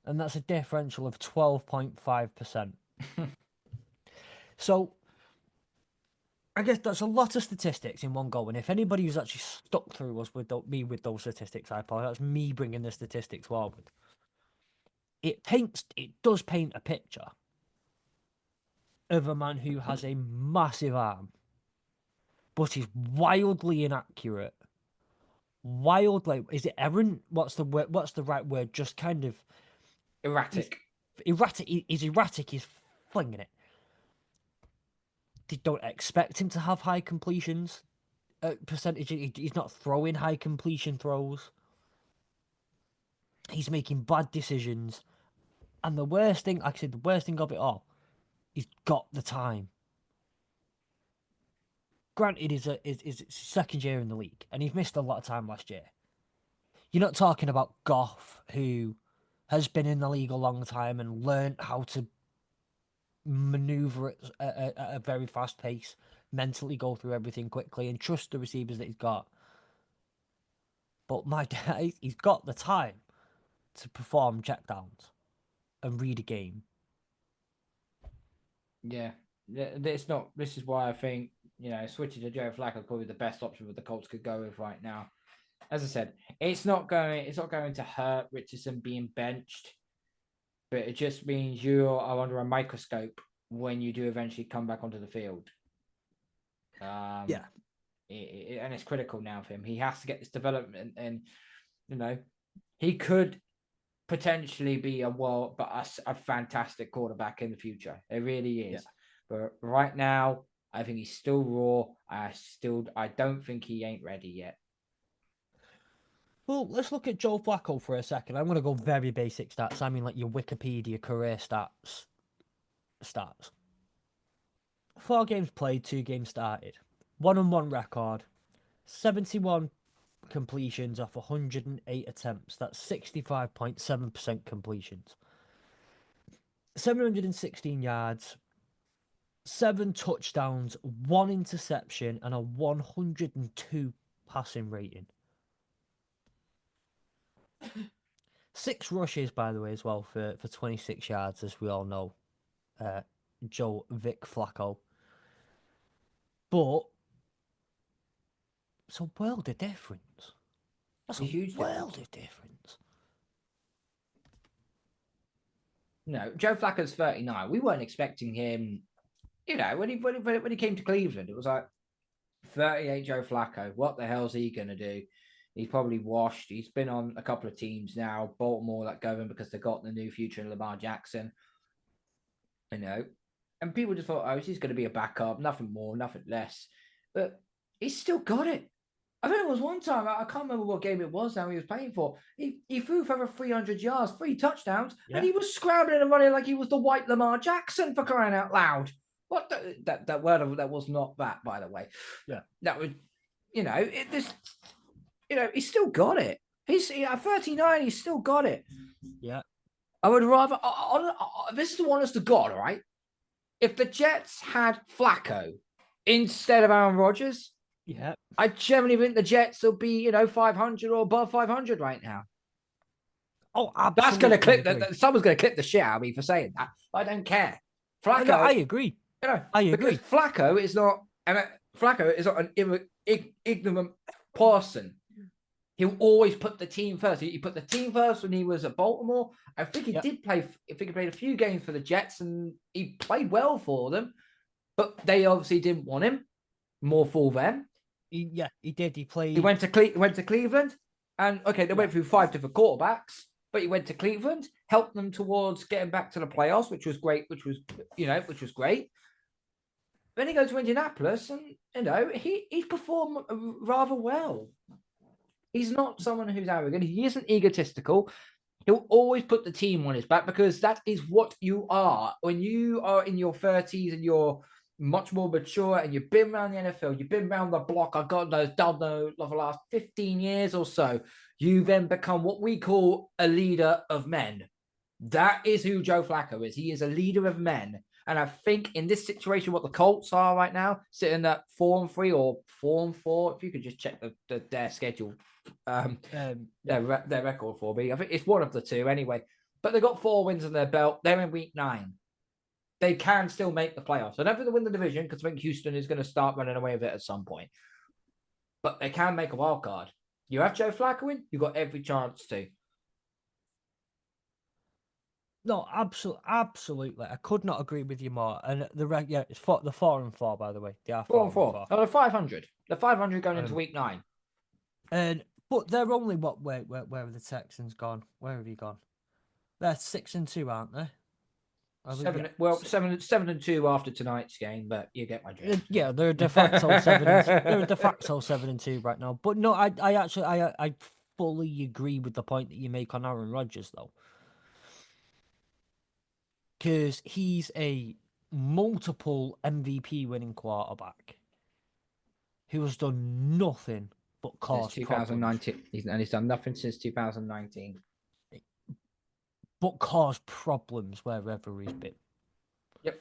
And that's a differential of 12.5%. So, I guess that's a lot of statistics in one go. And if anybody who's actually stuck through us with those statistics, I apologize. That's me bringing the statistics forward. It does paint a picture of a man who has a massive arm, but is wildly inaccurate. Is it errant? What's the word? What's the right word? Just kind of erratic. He's erratic. He's flinging it. They don't expect him to have high completions percentage. He's not throwing high completion throws. He's making bad decisions. And the worst thing, like I said, the worst thing of it all, he's got the time. Granted, is his second year in the league, and he's missed a lot of time last year. You're not talking about Goff, who has been in the league a long time and learned how to maneuver at a very fast pace, mentally go through everything quickly, and trust the receivers that he's got. But my dad, he's got the time to perform checkdowns and read a game. Yeah, it's not. This is why I think switching to Joe Flacco is probably the best option that the Colts could go with right now. As I said, it's not going to hurt Richardson being benched, but it just means you are under a microscope when you do eventually come back onto the field. Yeah. And it's critical now for him. He has to get this development, and he could potentially be a fantastic quarterback in the future. It really is. Yeah. But right now, I think he's still raw. I don't think he ain't ready yet. Well, let's look at Joe Flacco for a second. I'm going to go very basic stats. I mean, like your Wikipedia career stats. 4 games played, 2 games started. 1-1 record. 71 completions off 108 attempts. That's 65.7% completions. 716 yards. 7 touchdowns, 1 interception, and a 102 passing rating. 6 rushes, by the way, as well, for 26 yards, as we all know. Joe Vic Flacco. But it's a world of difference. That's a huge world of difference. No, Joe Flacco's 39. We weren't expecting him. When he came to Cleveland, it was like 38 Joe Flacco. What the hell's he gonna do? He's probably washed. He's been on a couple of teams now. Baltimore that go in because they got the new future in Lamar Jackson. And people just thought, oh, he's going to be a backup, nothing more, nothing less. But he's still got it. I think it was one time, I can't remember what game it was now he was playing for. He threw for over 300 yards, 3 touchdowns, and he was scrambling and running like he was the white Lamar Jackson, for crying out loud. What that word that was not that, by the way. Yeah. That was, he's still got it. He's at 39, he's still got it. Yeah. I would rather, this is the honest to God, all right? If the Jets had Flacco instead of Aaron Rodgers, I genuinely think the Jets will be, 500 or above 500 right now. Oh, absolutely. That's going to clip. Someone's going to clip the shit out of me for saying that. I don't care. Flacco, I agree. I agree. Because Flacco is not an ignorant person. He'll always put the team first. He put the team first when he was at Baltimore. I think he did play. I think he played a few games for the Jets, and he played well for them. But they obviously didn't want him. More for them. He did. He played. He went to Cleveland, and they went through 5 different quarterbacks. But he went to Cleveland, helped them towards getting back to the playoffs, which was great. Which was great. Then he goes to Indianapolis, and he's performed rather well. He's not someone who's arrogant. He isn't egotistical. He'll always put the team on his back because that is what you are. When you are in your 30s and you're much more mature and you've been around the NFL, you've been around the block, I've got those done the last 15 years or so, you then become what we call a leader of men. That is who Joe Flacco is. He is a leader of men. And I think in this situation, what the Colts are right now, sitting at 4-3 or 4-4, if you could just check their schedule, their record for me. I think it's one of the two anyway. But they've got 4 wins in their belt. They're in week 9. They can still make the playoffs. I don't think they'll win the division because I think Houston is going to start running away with it at some point. But they can make a wild card. You have Joe Flacco in, you've got every chance to. No, absolutely. I could not agree with you more. And it's the 4-4, by the way. They are 4-4. Oh, they're 500. They're 500 going into week 9. But they're only where have the Texans gone? Where have you gone? They're 6-2, aren't they? Seven, well, 7-2 after tonight's game, but you get my drift. Yeah, they're de facto 7-2 right now. But no, I actually I fully agree with the point that you make on Aaron Rodgers though, because he's a multiple MVP winning quarterback who has done nothing but Since cause problems. 2019, he's done nothing since 2019. But cause problems wherever he's been. Yep.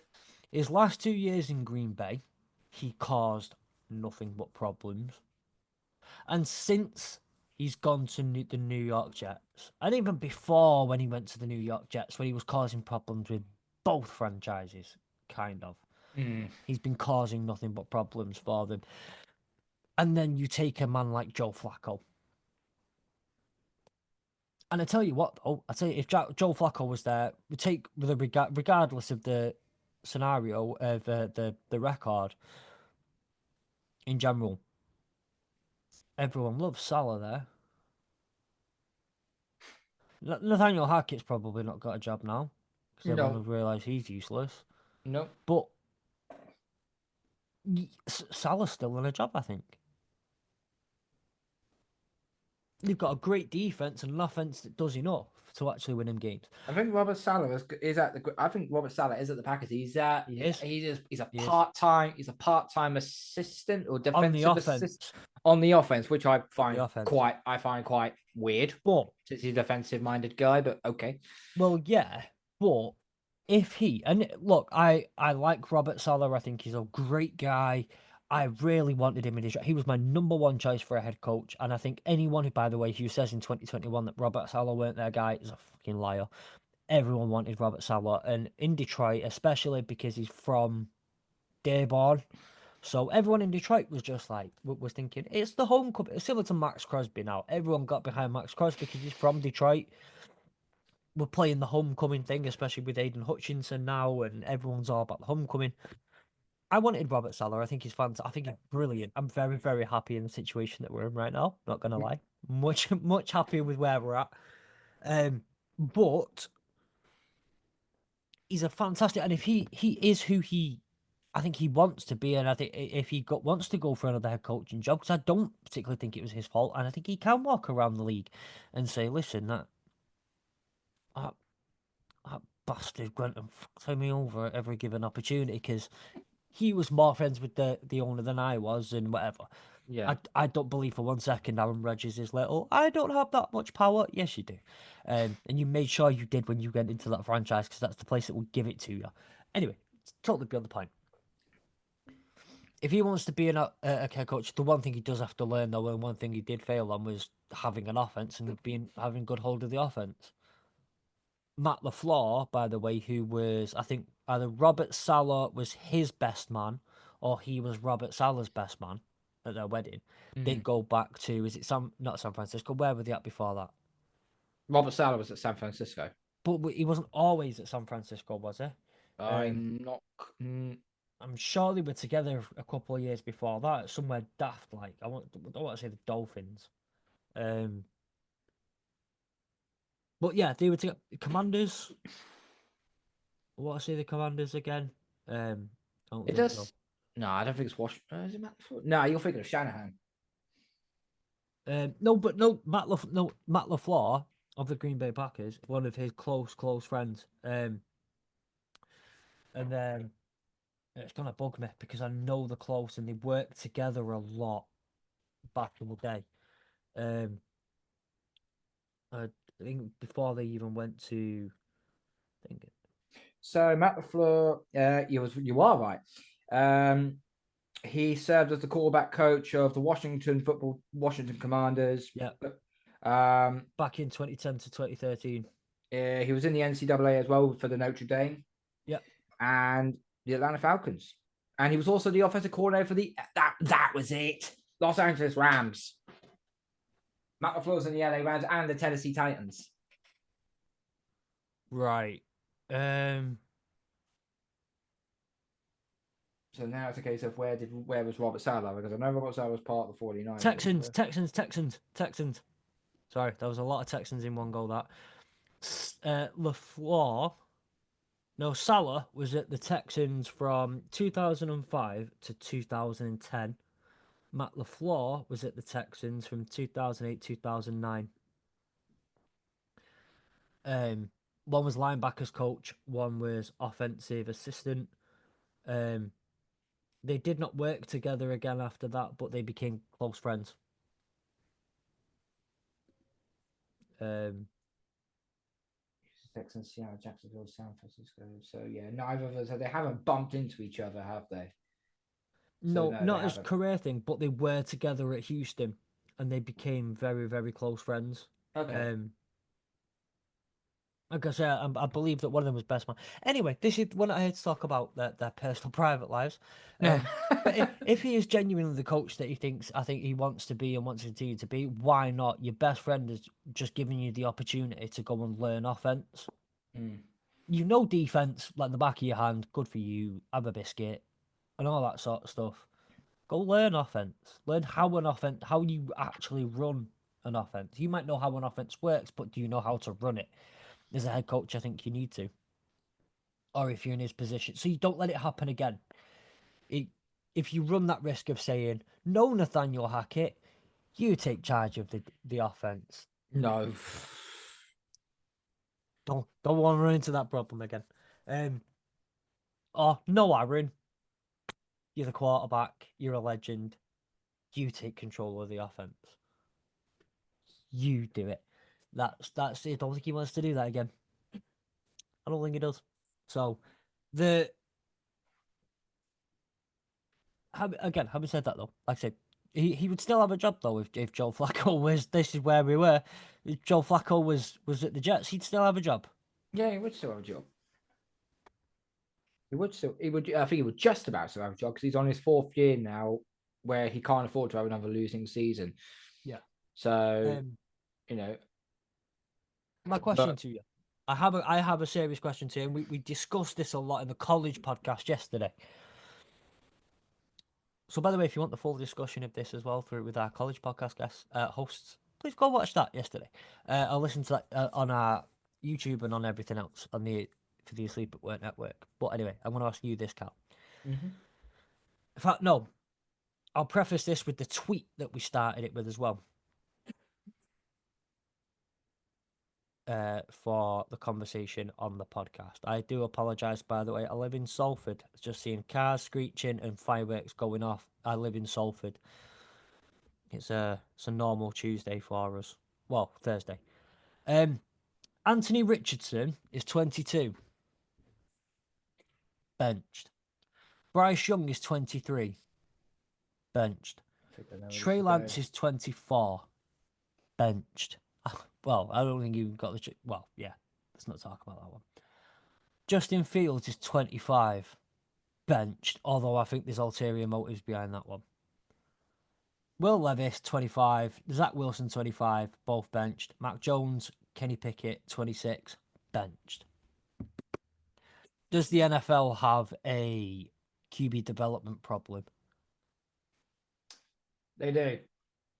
His last 2 years in Green Bay, he caused nothing but problems. And since he's gone to the New York Jets, and even before when he went to the New York Jets, when he was causing problems with both franchises, kind of, Mm. he's been causing nothing but problems for them. And then you take a man like Joe Flacco. And I tell you what, though, I tell you, if Joe Flacco was there, we take regardless of the scenario of the record in general, everyone loves Salah there. Nathaniel Hackett's probably not got a job now because everyone No, has realised he's useless. no. But Salah's still in a job, I think. They've got a great defense and an offense that does enough to actually win him games. I think Robert Salah is at the. I think Robert Salah is at the Packers. He is. He's a He is. part time assistant or On the defensive assistant offense. on the offense, which On the offense. I find quite weird. But Since he's a defensive minded guy, but okay. well, yeah. But if he and look, I like Robert Salah. I think he's a great guy. I really wanted him in his job. He was my number one choice for a head coach. And I think anyone who, by the way, who says in 2021 that Robert Salah weren't their guy is a fucking liar. Everyone wanted Robert Salah, and in Detroit, especially because he's from Dearborn. So everyone in Detroit was just like, was thinking, it's the homecoming. It's similar to Max Crosby now. Everyone got behind Max Crosby because he's from Detroit. We're playing the homecoming thing, especially with Aiden Hutchinson now, and everyone's all about the homecoming. I wanted Robert Salah. I think he's fantastic. I think he's brilliant. I'm very, very happy in the situation that we're in right now. Not gonna lie, much happier with where we're at. But he's a fantastic, and if he is who I think he wants to be, and I think if he wants to go for another head coaching job, because I don't particularly think it was his fault, and I think he can walk around the league and say, listen, that, that bastard went and fucked me over at every given opportunity because he was more friends with the owner than I was, and whatever. Yeah. I don't believe for one second Aaron Rodgers is little. I don't have that much power. Yes, you do. And you made sure you did when you went into that franchise because that's the place that will give it to you. Anyway, it's totally beyond the point. If he wants to be a head coach, the one thing he does have to learn, though, and one thing he did fail on was having an offense and having good hold of the offense. Matt LaFleur, by the way, who was, I think, either Robert Saleh was his best man or he was Robert Saleh's best man at their wedding. They go back to, is it not San Francisco? Where were they at before that? Robert Salah was at San Francisco. But he wasn't always at San Francisco, was he? I'm not. I'm sure they were together a couple of years before that, somewhere daft like. I don't want to say the Dolphins. But yeah, they were together. Commanders. I want to say the Commanders again. I don't It think so. does. No, I don't think it's Wash. Is it Matt? No, you're thinking of Shanahan. No, Matt LaFleur of the Green Bay Packers, one of his close friends. And then it's gonna bug me because I know they're close and they work together a lot back in the day. I think before they even went to, I think. So Matt LaFleur, you are right. He served as the quarterback coach of the Washington Commanders. Yeah. Back in 2010 to 2013. He was in the NCAA as well for the Notre Dame. Yeah. And the Atlanta Falcons. And he was also the offensive coordinator for that was it. Los Angeles Rams. Matt LaFleur's in the LA Rams and the Tennessee Titans. Right. So now it's a case of where was Robert Saleh? Because I know Robert Saleh was part of the 49ers. Texans. Sorry, there was a lot of Texans in one goal. That LaFleur No, Salah was at the Texans from 2005 to 2010. Matt LaFleur was at the Texans from 2008 2009. One was linebackers coach, one was offensive assistant. Um, they did not work together again after that, but they became close friends. Um, Texans, Seattle, Jacksonville, San Francisco. So yeah, neither of us. They haven't bumped into each other, have they? So no, no, they not as haven't. career thing, but they were together at Houston, and they became very, very close friends. Okay. Um, Like I say, I believe that one of them was best man. Anyway, this is when I had to talk about their personal private lives. But if he is genuinely the coach that he thinks, I think he wants to be and wants to continue to be, why not? Your best friend is just giving you the opportunity to go and learn offense. Mm. You know defense like the back of your hand. Good for you. Have a biscuit and all that sort of stuff. Go learn offense. Learn how you actually run an offense. You might know how an offense works, but do you know how to run it? As a head coach, I think you need to, or if you're in his position, so you don't let it happen again. It, if you run that risk of saying no, Nathaniel Hackett, you take charge of the offense. No. Don't want to run into that problem again. Or no, Aaron, you're the quarterback. You're a legend. You take control of the offense. You do it. That's it. I don't think he wants to do that again. I don't think he does. So the having said that though, like I said, he would still have a job though if Joe Flacco was. This is where we were. If Joe Flacco was at the Jets, he'd still have a job. Yeah, he would still have a job. He would still. He would. I think he would just about still have a job because he's on his fourth year now, where he can't afford to have another losing season. Yeah. So Um, you know, my question but to you, I have a serious question to you, and we discussed this a lot in the college podcast yesterday. So, by the way, if you want the full discussion of this as well through with our college podcast guests hosts, please go watch that yesterday. I'll listen to that on our YouTube and on everything else on the for the Asleep at Work network. But anyway, I'm going to ask you this, Cal. Mhm. In fact, no, I'll preface this with the tweet that we started it with as well. For the conversation on the podcast. I do apologise, by the way. I live in Salford. Just seeing cars screeching and fireworks going off. I live in Salford. It's a normal Tuesday for us. Well, Thursday. Anthony Richardson is 22, benched. Bryce Young is 23, benched. I think I know where this Trey is going. Lance is 24, benched. Well, I don't think you got the. Well, yeah, let's not talk about that one. Justin Fields is 25, benched, although I think there's ulterior motives behind that one. Will Levis, 25. Zach Wilson, 25. Both benched. Mac Jones, Kenny Pickett, 26. Benched. Does the NFL have a QB development problem? They do,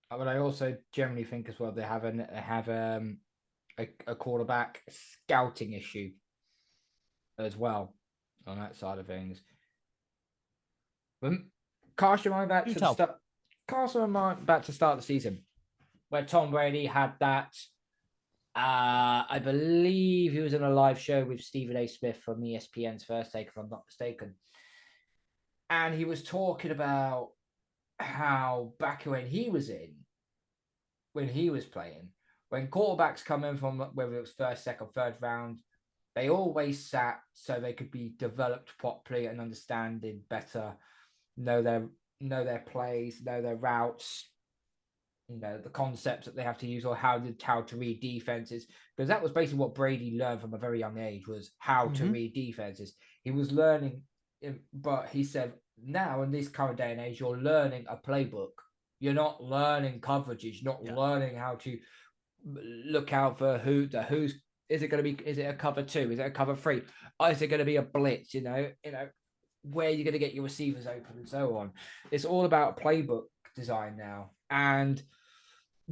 but I also generally think as well they have a quarterback scouting issue as well on that side of things. But Carson, am I about You to tell. start? Carson, am I about to start the season where Tom Brady had that? I believe he was in a live show with Stephen A. Smith from ESPN's First Take, if I'm not mistaken, and he was talking about how back when he was playing, when quarterbacks come in from whether it was first, second, third round, they always sat so they could be developed properly and understanding better, know their plays, know their routes, the concepts that they have to use or how to read defenses, because that was basically what Brady learned from a very young age, was how to read defenses. He was learning, but he said now in this current day and age, you're learning a playbook. You're not learning coverages. You're not Yeah. learning how to look out for who's. Is it going to be? Is it a cover two? Is it a cover three? Or is it going to be a blitz? Where you're going to get your receivers open and so on. It's all about playbook design now, and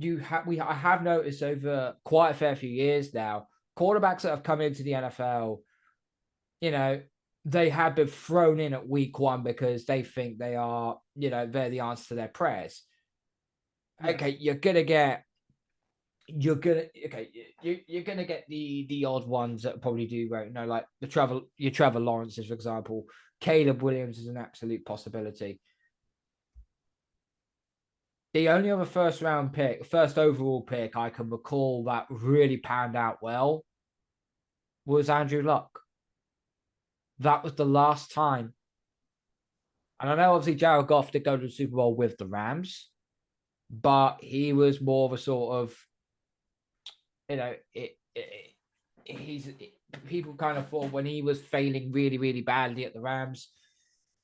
I have noticed over quite a fair few years now, quarterbacks that have come into the NFL you know, they have been thrown in at week one because they think they are, they're the answer to their prayers. Yeah. Okay, you're gonna get the odd ones that probably do well, like your Trevor Lawrence's, for example. Caleb Williams is an absolute possibility. The only other first overall pick I can recall that really panned out well was Andrew Luck. That was the last time. And I know obviously Jared Goff did go to the Super Bowl with the Rams, but he was more of a sort of, people kind of thought when he was failing really, really badly at the Rams,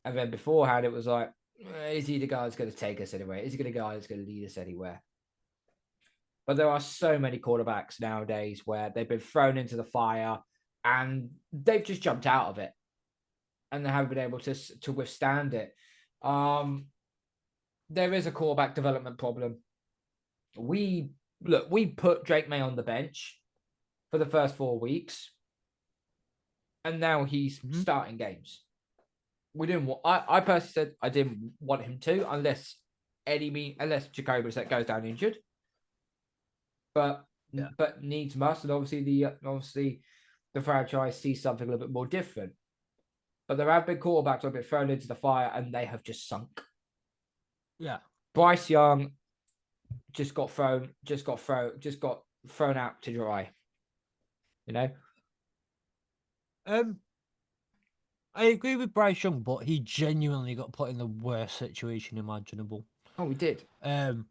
and then beforehand it was like, is he the guy that's going to take us anywhere? Is he the guy that's going to lead us anywhere? But there are so many quarterbacks nowadays where they've been thrown into the fire and they've just jumped out of it and they haven't been able to withstand it. There is a quarterback development problem. We put Drake May on the bench for the first 4 weeks, and now he's starting games. We didn't want. I personally said I didn't want him to, unless Jacoby Brissett goes down injured. But needs must, and obviously the franchise sees something a little bit more different. But there have been quarterbacks who have been thrown into the fire and they have just sunk. Yeah. Bryce Young just got thrown out to dry. I agree with Bryce Young, but he genuinely got put in the worst situation imaginable. Oh, he did. And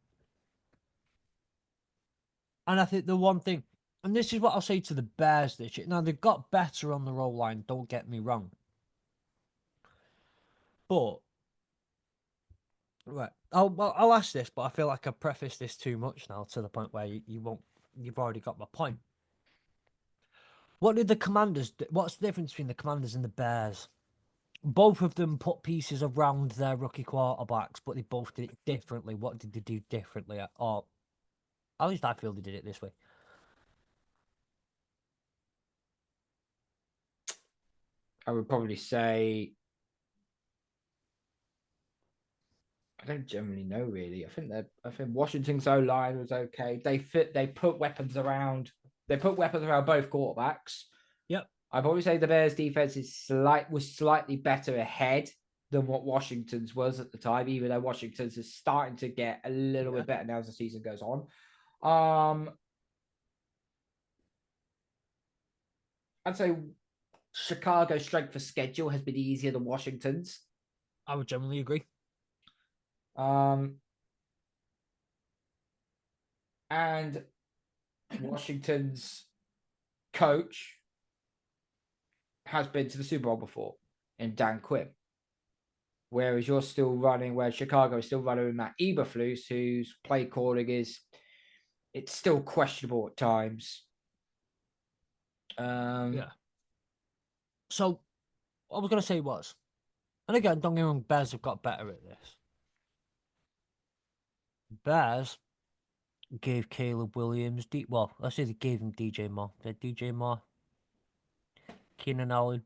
I think the one thing, and this is what I'll say to the Bears this year. Now, they've got better on the roll line, don't get me wrong. But, right, I'll ask this, but I feel like I've prefaced this too much now to the point where you've already got my point. What did the Commanders do? What's the difference between the Commanders and the Bears? Both of them put pieces around their rookie quarterbacks, but they both did it differently. What did they do differently? Or at least I feel they did it this way. I would probably say I don't generally know really. I think Washington's O line was okay. They put weapons around both quarterbacks. Yep. I'd probably say the Bears defense was slightly better ahead than what Washington's was at the time, even though Washington's is starting to get a little bit better now as the season goes on. I'd say Chicago's strength for schedule has been easier than Washington's. I would generally agree. And Washington's coach has been to the Super Bowl before in Dan Quinn. Whereas Chicago is still running with Matt Eberflus, whose play calling it's still questionable at times. Yeah. So, what I was going to say was, and again, don't get me wrong, Bears have got better at this. Bears gave Caleb Williams, let's say they gave him DJ Moore. They had DJ Moore, Keenan Allen.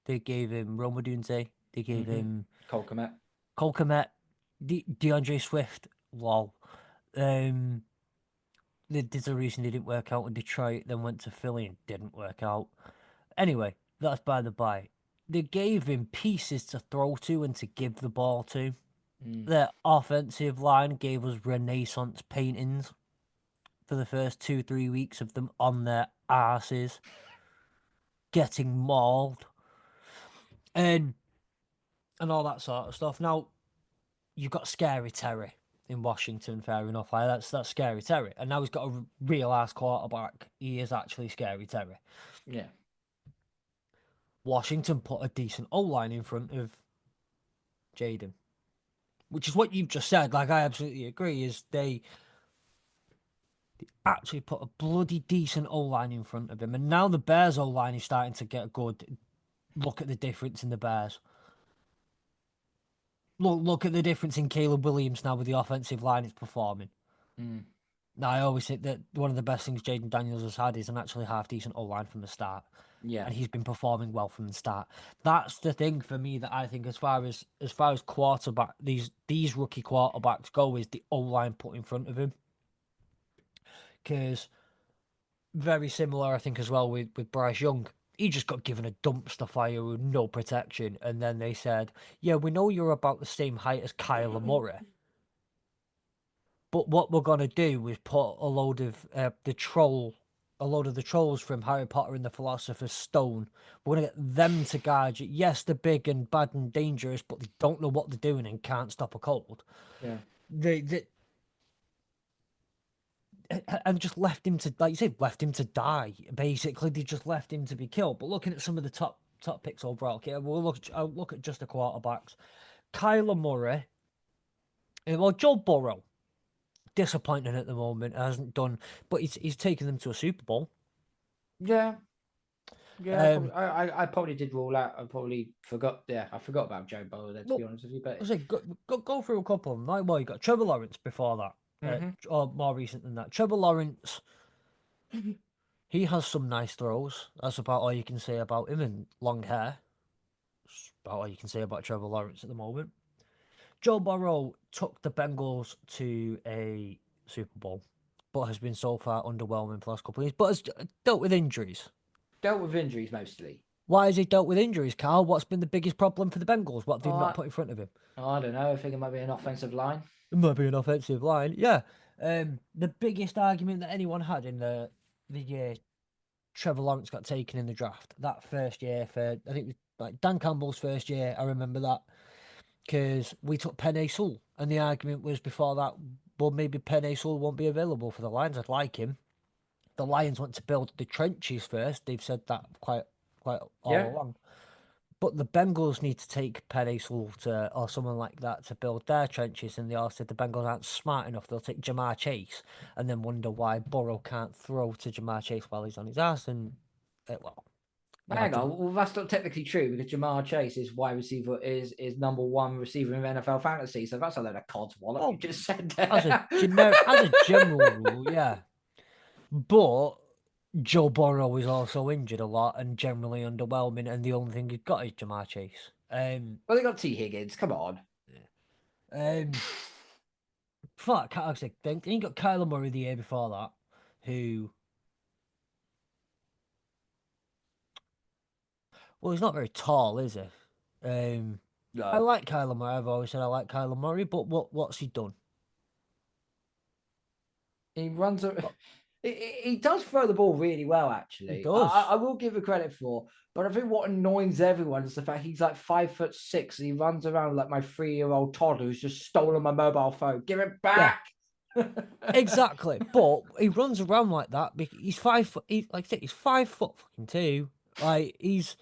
They gave him Roma Dunze. They gave him Cole Kmet. DeAndre Swift. Lol. There's a reason they didn't work out in Detroit, then went to Philly and didn't work out. Anyway, that's by the by. They gave him pieces to throw to and to give the ball to. Their offensive line gave us Renaissance paintings for the first 2-3 weeks of them on their asses, getting mauled, and all that sort of stuff. Now, you've got Scary Terry in Washington, fair enough. That's Scary Terry. And now he's got a real ass quarterback. He is actually Scary Terry. Yeah. Washington put a decent O-line in front of Jaden, which is what you've just said. Like, I absolutely agree, is they actually put a bloody decent O-line in front of him. And now the Bears O-line is starting to get good. Look at the difference in the Bears. Look at the difference in Caleb Williams now with the offensive line it's performing. I always think that one of the best things Jaden Daniels has had is an actually half decent O-line from the start. Yeah. And he's been performing well from the start. That's the thing for me that I think as far as quarterback these rookie quarterbacks go is the O-line put in front of him. Because very similar, I think, as well with Bryce Young. He just got given a dumpster fire with no protection, and then they said, "Yeah, we know you're about the same height as Kyler Murray, but what we're gonna do is put a load of the trolls from Harry Potter and the Philosopher's Stone. We're gonna get them to guard you. Yes, they're big and bad and dangerous, but they don't know what they're doing and can't stop a cold. Yeah. They and just left him to, like you said, left him to die. Basically, they just left him to be killed. But looking at some of the top picks overall, okay, I'll look at just the quarterbacks. Kyler Murray, well, Joe Burrow, disappointing at the moment, hasn't done, but he's taken them to a Super Bowl. Yeah. Yeah, Um, I probably did rule out. I probably forgot. Yeah, I forgot about Joe Burrow there, to be well, honest with you. But I say go through a couple of them. Like, well, you got Trevor Lawrence before that, Mhm. or more recent than that. Trevor Lawrence, he has some nice throws. That's about all you can say about him, and long hair. That's about all you can say about Trevor Lawrence at the moment. Joe Burrow took the Bengals to a Super Bowl, but has been so far underwhelming for the last couple of years. But has dealt with injuries. dealt with injuries mostly. Why has he dealt with injuries, Karl? What's been the biggest problem for the Bengals? What have they not Uh, put in front of him? I don't know. I think it might be an offensive line. It might be an offensive line. Yeah. The biggest argument that anyone had in the year Trevor Lawrence got taken in the draft, that first year for, I think it was like Dan Campbell's first year, I remember that, because we took Penei Sewell, and the argument was before that, well, maybe Penei Sewell won't be available for the Lions. I'd like him. The Lions want to build the trenches first. They've said that quite all Yeah. along. But the Bengals need to take Penei Sewell to, or someone like that to build their trenches, and they all said the Bengals aren't smart enough. They'll take Jamar Chase, and then wonder why Burrow can't throw to Jamar Chase while he's on his ass. And well, you have Hang to. on. Well, that's not technically true because Jamar Chase is wide receiver is number one receiver in NFL fantasy. So that's a load of cod's wallet you Well, just said as a general rule, yeah. But Joe Burrow is also injured a lot and generally underwhelming, and the only thing he's got is Jamar Chase. Well, they got T Higgins. Come on. Um, fuck, I was like, then you got Kyler Murray the year before that, who, well, he's not very tall, is he? I No. like Kyler Murray. I've always said I like Kyler Murray, but what's he done? He runs a. What- He does throw the ball really well, He actually. does. I will give him credit for, but I think what annoys everyone is the fact he's like 5'6" and he runs around like my 3-year-old toddler who's just stolen my mobile phone. Give it Yeah, back. exactly. But he runs around like that because he's 5 foot. Like I said, he's 5 foot fucking two. Like he's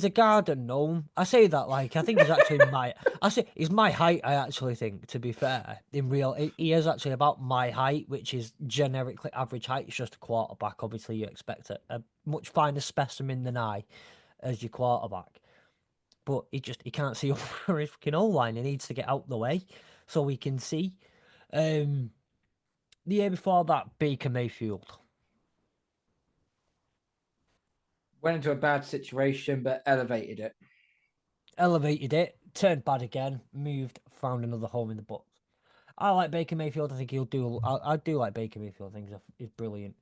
a garden gnome. I say that like I think he's actually my. I say he's my height. I actually think, to be fair, in real, he is actually about my height, which is generically average height. It's just a quarterback. Obviously, you expect a much finer specimen than I as your quarterback. But he can't see over his fucking O line. He needs to get out the way so he can see. Um, the year before that, Baker Mayfield Went into a bad situation, but elevated it. elevated it, turned bad again, moved, found another home in the books. I like Baker Mayfield. I think he'll do. I do like Baker Mayfield. I think he's brilliant.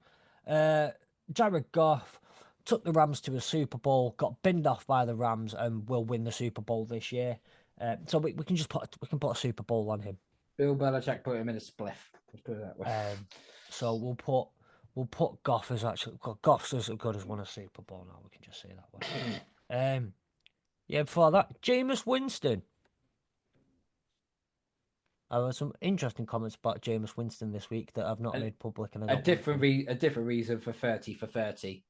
Uh, Jared Goff took the Rams to a Super Bowl, got binned off by the Rams, and will win the Super Bowl this year. So we can just put a Super Bowl on him. Bill Belichick put him in a spliff. Let's put it that way. So we'll put Goff as actually Goff's as good as won a Super Bowl now. We can just say that way. Yeah, before that, Jameis Winston. I had some interesting comments about Jameis Winston this week that I've not a, made public, and I a don't want different to. a different reason for 30 for 30.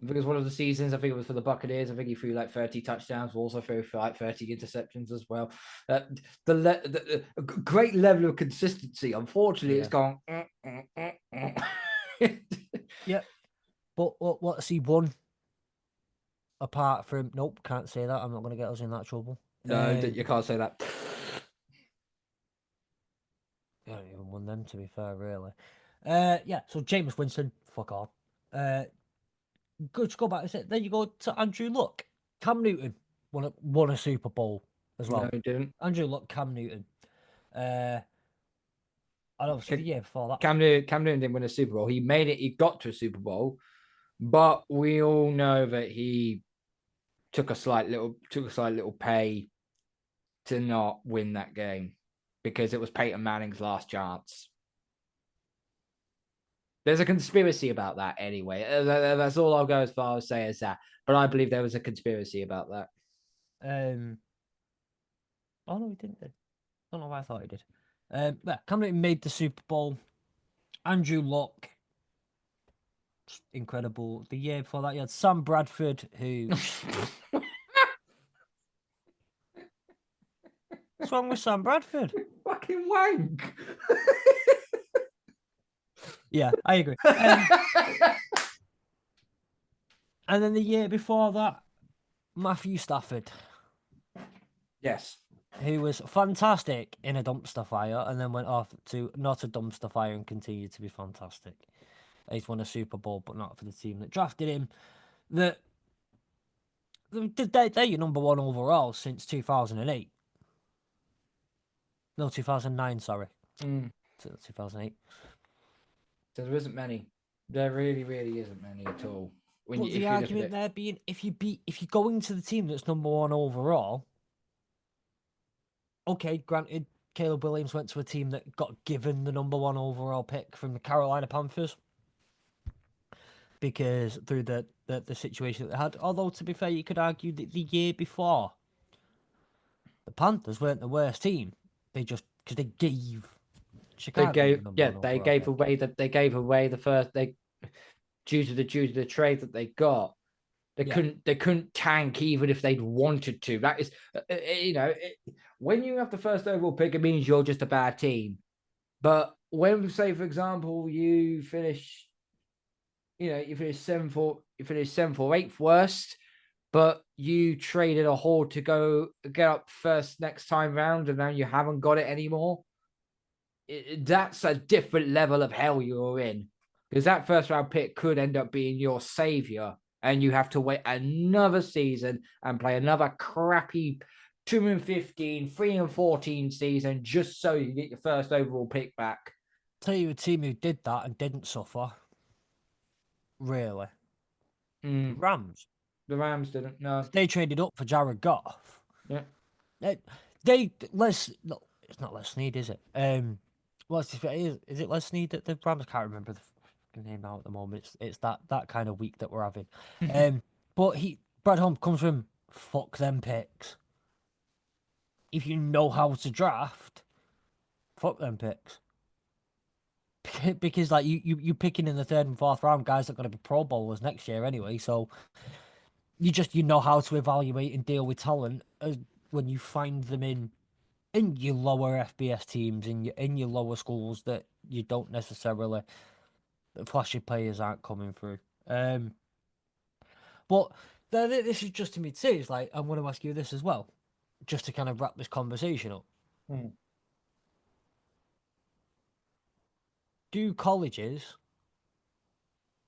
Because one of the seasons, I think it was for the Buccaneers. I think he threw like 30 touchdowns, also threw for like 30 interceptions as well. The great level of consistency. Unfortunately, it's Yeah, gone. yeah. But what's he won apart from? Nope, can't say that. I'm not going to get us in that trouble. No, you can't say that. I haven't even won them, to be fair, really. Yeah. So Jameis Winston, fuck off. Good to go back. Then you go to Andrew Luck, Cam Newton won a Super Bowl as No, well. he didn't. Andrew Luck, Cam Newton. And obviously the year before that. Cam Newton didn't win a Super Bowl. He made it. He got to a Super Bowl, but we all know that he took a slight little pay to not win that game because it was Peyton Manning's last chance. There's a conspiracy about that anyway. That's all I'll go as far as say as that. But I believe there was a conspiracy about that. Oh no, he didn't. I don't know why I thought he did. Yeah, Cam Newton made the Super Bowl. Andrew Luck, incredible. The year before that, you had Sam Bradford, who. What's wrong with Sam Bradford? Fucking wank. Yeah, I agree. And then the year before that, Matthew Stafford. Yes. Who was fantastic in a dumpster fire and then went off to not a dumpster fire and continued to be fantastic. He's won a Super Bowl, but not for the team that drafted him. They're your number one overall since 2008. No, 2009, sorry. 2008. So there isn't many. There really, really isn't many at all. But the argument there being if you go into the team that's number one overall, okay, granted, Caleb Williams went to a team that got given the number one overall pick from the Carolina Panthers because through the situation that they had. Although, to be fair, you could argue that the year before, the Panthers weren't the worst team. They just, because they gave Chicago the number one overall pick. They gave away the first due to the trade that they got. They couldn't tank even if they'd wanted to. That is, when you have the first overall pick, it means you're just a bad team. But when, say, for example, you finish seventh or eighth worst, but you traded a haul to go get up first next time round, and now you haven't got it anymore. That's a different level of hell you're in, because that first round pick could end up being your savior, and you have to wait another season and play another crappy 2-15, 3-14 season just so you get your first overall pick back. Tell you a team who did that and didn't suffer. Really, Rams. The Rams didn't. No, they traded up for Jared Goff. Yeah, it's not Les Snead, is it? Is it Les Snead that the Rams? I can't remember the name now at the moment. It's that kind of week that we're having. But Brad Holmes comes from fuck them picks. If you know how to draft, fuck them picks. Because like you picking in the third and fourth round guys that are going to be Pro Bowlers next year anyway, so you know how to evaluate and deal with talent when you find them in your lower FBS teams in your lower schools that you don't necessarily the flashy players aren't coming through. But this is just to me too. It's like I'm going to ask you this as well, just to kind of wrap this conversation up. Do colleges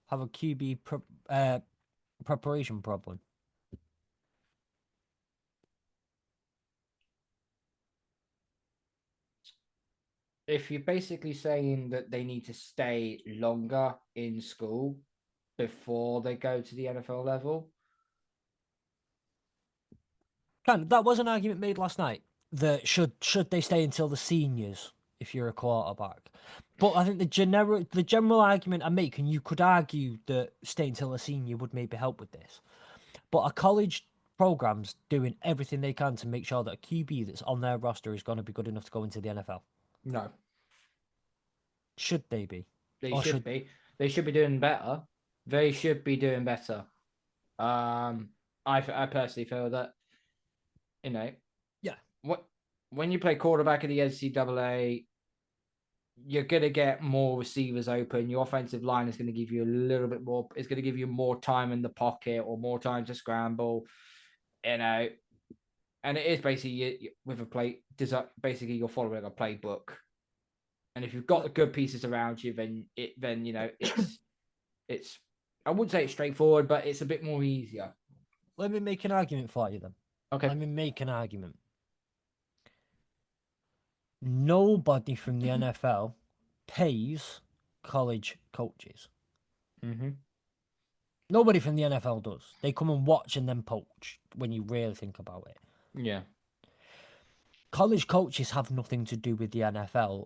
have a QB preparation problem? If you're basically saying that they need to stay longer in school before they go to the NFL level, That was an argument made last night. That should they stay until the seniors if you're a quarterback? But I think the general argument I make, and you could argue that staying until a senior would maybe help with this, but a college program's doing everything they can to make sure that a QB that's on their roster is going to be good enough to go into the NFL. No. Should they be? They should be. They should be doing better. They should be doing better. I personally feel that, yeah. When you play quarterback in the NCAA, you're going to get more receivers open. Your offensive line is going to give you a little bit more. It's going to give you more time in the pocket or more time to scramble, and it is basically with a play. Basically, you're following a playbook. And if you've got the good pieces around you, then it's I wouldn't say it's straightforward, but it's a bit more easier. Let me make an argument for you then. Okay. Let me make an argument. Nobody from the NFL pays college coaches. Mm-hmm. Nobody from the NFL does. They come and watch and then poach when you really think about it. Yeah. College coaches have nothing to do with the NFL,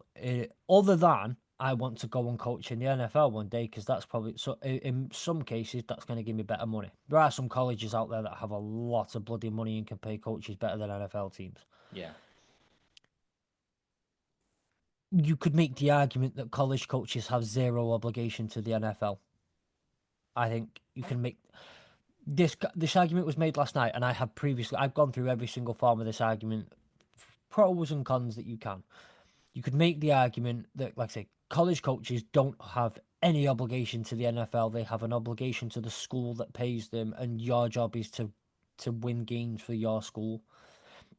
other than I want to go and coach in the NFL one day because that's probably so. In some cases, that's going to give me better money. There are some colleges out there that have a lot of bloody money and can pay coaches better than NFL teams. Yeah. You could make the argument that college coaches have zero obligation to the NFL. I think you can make this argument was made last night, and I've gone through every single form of this argument, pros and cons that you can. You could make the argument that, like I say, college coaches don't have any obligation to the NFL. They have an obligation to the school that pays them, and your job is to win games for your school.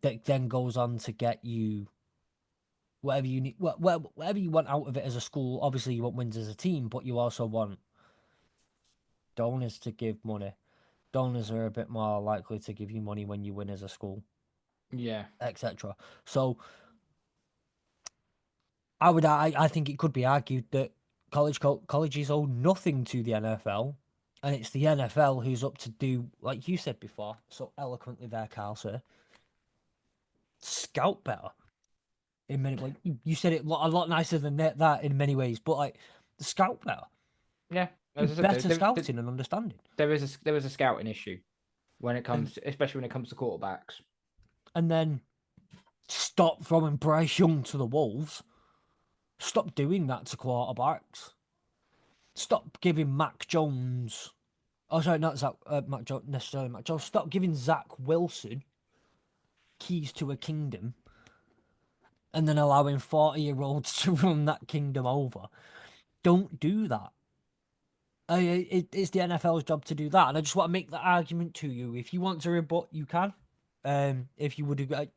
That then goes on to get you whatever you need, whatever you want out of it as a school. Obviously, you want wins as a team, but you also want donors to give money. Donors are a bit more likely to give you money when you win as a school, Yeah. etc. So I think it could be argued that colleges owe nothing to the NFL, and it's the NFL who's up to do, like you said before so eloquently there, Karl, sir, scout better. In many, like you said it a lot nicer than that in many ways, but like the scout better, Yeah. do As I said, better scouting and understanding, there is a scouting issue when it comes, especially when it comes to quarterbacks. and then stop throwing Bryce Young to the wolves. Stop doing that to quarterbacks. Stop giving Mac Jones. Oh, sorry, not Zach. Mac Jones necessarily. Mac Jones. Stop giving Zach Wilson keys to a kingdom, and then allowing 40-year-olds to run that kingdom over. Don't do that. It's the NFL's job to do that, and I just want to make that argument to you. If you want to rebut, you can. If you would, I'd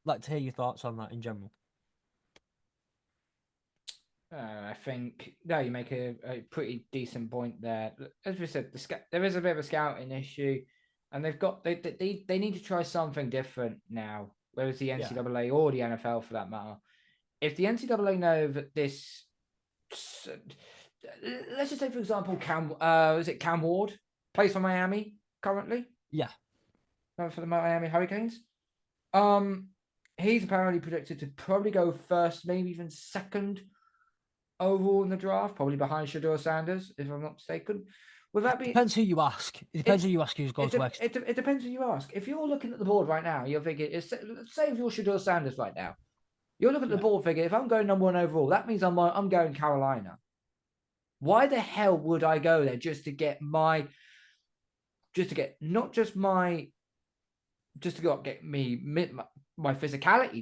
like to hear your thoughts on that in general. I think you make a pretty decent point there. As we said, there is a bit of a scouting issue, and they need to try something different now. Whereas the NCAA or the NFL, for that matter, if the NCAA know that this, let's just say for example, Cam Ward plays for Miami currently? Yeah, For the Miami Hurricanes. He's apparently predicted to probably go first, maybe even second overall in the draft, probably behind Shedeur Sanders, if I'm not mistaken. Would that be? Depends who you ask. It depends who you ask who's going to next. It depends who you ask. If you're looking at the board right now, you're thinking, say if you're Shedeur Sanders right now, you're looking at the board thinking, if I'm going number one overall, that means I'm going Carolina. Why the hell would I go there just to get my physicality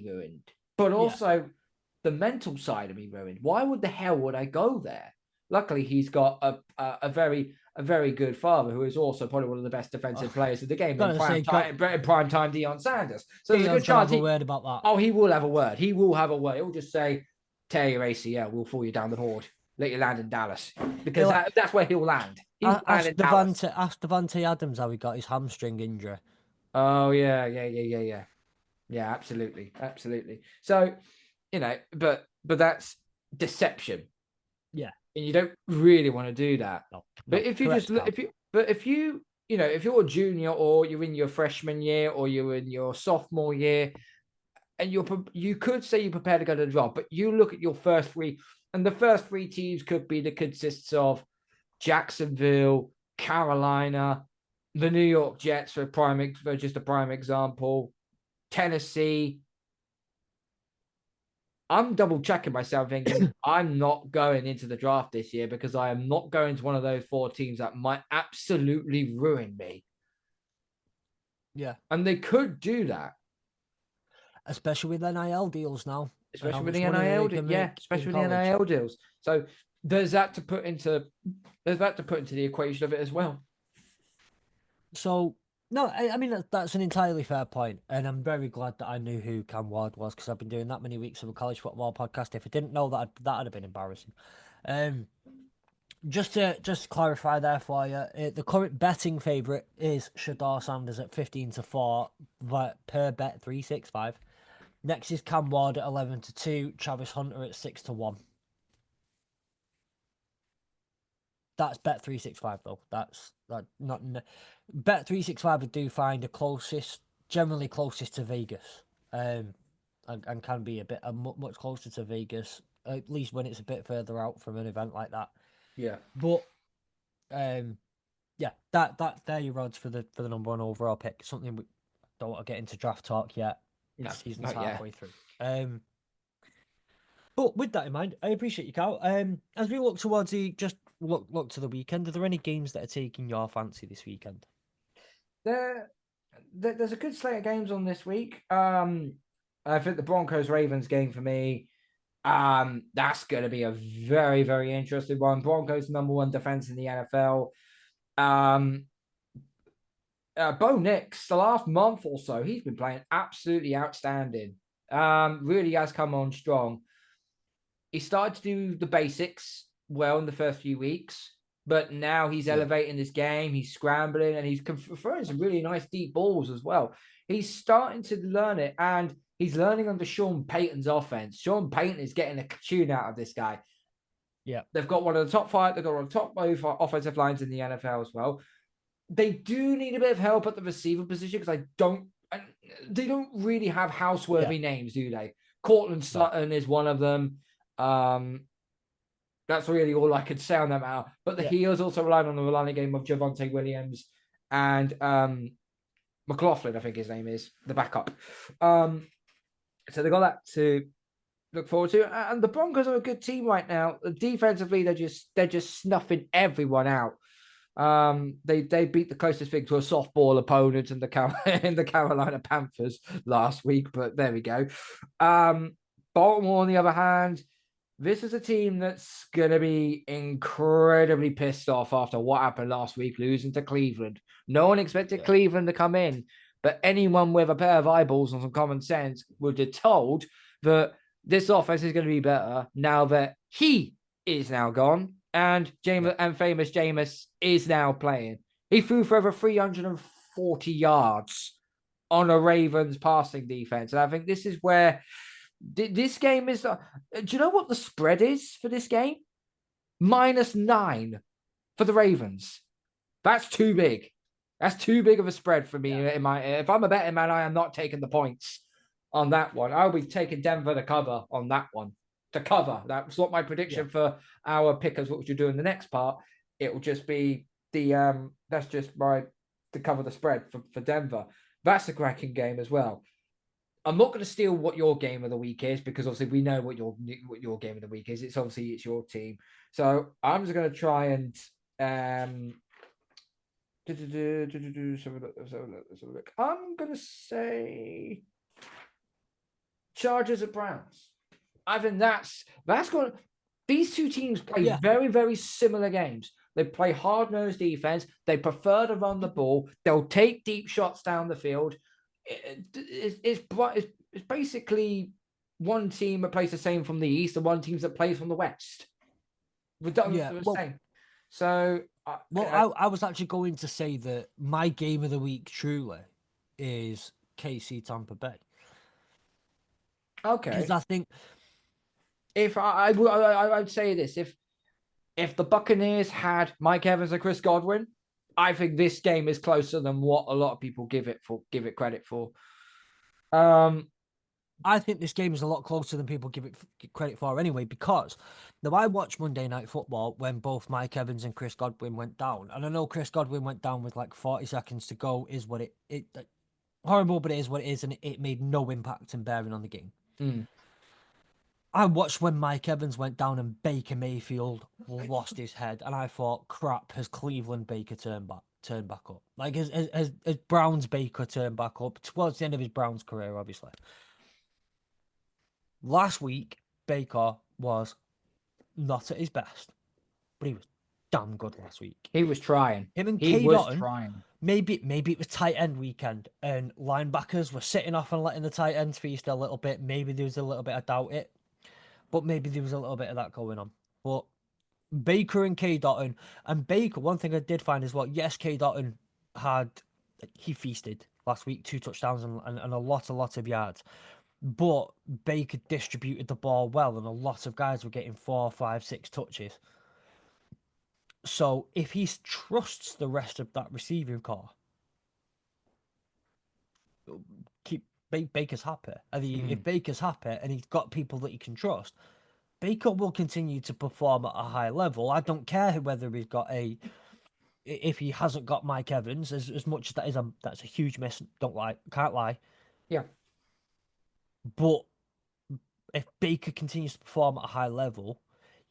ruined, but also the mental side of me ruined? Why would the hell would I go there? Luckily, he's got a very good father who is also probably one of the best defensive players of the game in prime time, Deion Sanders. So there's a good chance have a word about that. Oh, he will have a word. He will have a word. He'll just say, "Tear your ACL. We'll fall you down the board. Let you land in Dallas," because that's where he'll land. Ask Davante Adams how he got his hamstring injury. Oh yeah, absolutely. So, but that's deception. Yeah, and you don't really want to do that. No, but if you're a junior or you're in your freshman year or you're in your sophomore year, and you could say you're prepared to go to the draft, but you look at your first three, and the first three teams consists of Jacksonville, Carolina, the New York Jets for just a prime example, Tennessee. I'm double checking myself thinking I'm not going into the draft this year because I am not going to one of those four teams that might absolutely ruin me. Yeah. And they could do that. Especially with NIL deals now. Especially with the NIL deals. So there's that to put into the equation of it as well. So No, I mean that's an entirely fair point, and I'm very glad that I knew who Cam Ward was because I've been doing that many weeks of a college football podcast. If I didn't know that, that'd have been embarrassing. Um, just to clarify there for you, the current betting favourite is Shador Sanders at 15-4 per bet 365. Next is Cam Ward at 11-2, Travis Hunter at 6-1. That's bet 365 though. That's that not bet 365 would do find the closest, generally closest to Vegas, and can be a bit much closer to Vegas, at least when it's a bit further out from an event like that. Yeah. But um, yeah, that there your odds for the number one overall pick. Something we don't want to get into draft talk yet. No, Season's not yet. halfway through. But with that in mind, I appreciate you, Carl. As we look towards the just look to the weekend, are there any games that are taking your fancy this weekend? There, there's a good slate of games on this week. I think the Broncos Ravens game for me. That's going to be a very, very interesting one. Broncos number one defense in the NFL. Um, Bo Nix, the last month or so, he's been playing absolutely outstanding. Really has come on strong. He started to do the basics well in the first few weeks, but now he's Yeah. elevating his game. He's scrambling and he's throwing some really nice deep balls as well. He's starting to learn it, and he's learning under Sean Payton's offense. Sean Payton is getting a tune out of this guy. Yeah. They've got one of the top five. They've got one of the top both offensive lines in the NFL as well. They do need a bit of help at the receiver position because they don't really have houseworthy names, do they? Cortland No. Sutton is one of them. Um, that's really all I could say on that matter. But the Yeah. Heels also relied on the running game of Javonte Williams and McLaughlin, I think his name is, the backup. So they got that to look forward to. And the Broncos are a good team right now. Defensively, they're just snuffing everyone out. They beat the closest thing to a softball opponent in the Carolina Panthers last week, but there we go. Baltimore, on the other hand, this is a team that's going to be incredibly pissed off after what happened last week, losing to Cleveland. No one expected Yeah. Cleveland to come in, but anyone with a pair of eyeballs and some common sense would have told that this offense is going to be better now that he is now gone and Yeah. famous Jameis is now playing. He threw for over 340 yards on a Ravens passing defense, and I think this is where this game is. Do you know what the spread is for this game? -9 for the Ravens. That's too big. That's too big of a spread for me. Yeah. If I'm a betting man, I am not taking the points on that one. I'll be taking Denver to cover on that one. To cover. That's what my Yeah. prediction for our pickers. What would you do in the next part? It will just be the that's just my to cover the spread for Denver. That's a cracking game as well. I'm not going to steal what your game of the week is because obviously we know what your game of the week is. It's your team. So I'm just going to try and I'm going to say Chargers at Browns. I think that's going to. These two teams play Yeah. very, very similar games. They play hard-nosed defense. They prefer to run the ball. They'll take deep shots down the field. It's basically one team that plays the same from the East and one team that plays from the West. Yeah. The Well, same. So, I was actually going to say that my game of the week truly is KC Tampa Bay because okay. I think If I'd say this, if the Buccaneers had Mike Evans and Chris Godwin, I think this game is closer than what a lot of people give it credit for. I think this game is a lot closer than people give it credit for anyway, because now I watched Monday Night Football when both Mike Evans and Chris Godwin went down. And I know Chris Godwin went down with like 40 seconds to go, is what it horrible, but it is what it is, and it made no impact and bearing on the game. mm, I watched when Mike Evans went down and Baker Mayfield lost his head, and I thought, crap, has Cleveland Baker turned back up? Like, has Browns Baker turned back up towards the end of his Browns career, obviously. Last week, Baker was not at his best, but he was damn good last week. he was trying. Him and He Cade was Otton, trying. maybe it was tight end weekend and linebackers were sitting off and letting the tight ends feast a little bit. Maybe there was a little bit, I doubt it, but maybe there was a little bit of that going on. But Baker and K. Dotton, and Baker, one thing I did find is what, yes, K. Dotton he feasted last week, 2 touchdowns and a lot of yards. But Baker distributed the ball well, and a lot of guys were getting 4, 5, 6 touches. So if he trusts the rest of that receiving core, keep Baker's happy. And if Baker's happy and he's got people that he can trust, Baker will continue to perform at a high level. I don't care whether he's got if he hasn't got Mike Evans, as much as that's a huge miss. Can't lie. Yeah. But if Baker continues to perform at a high level,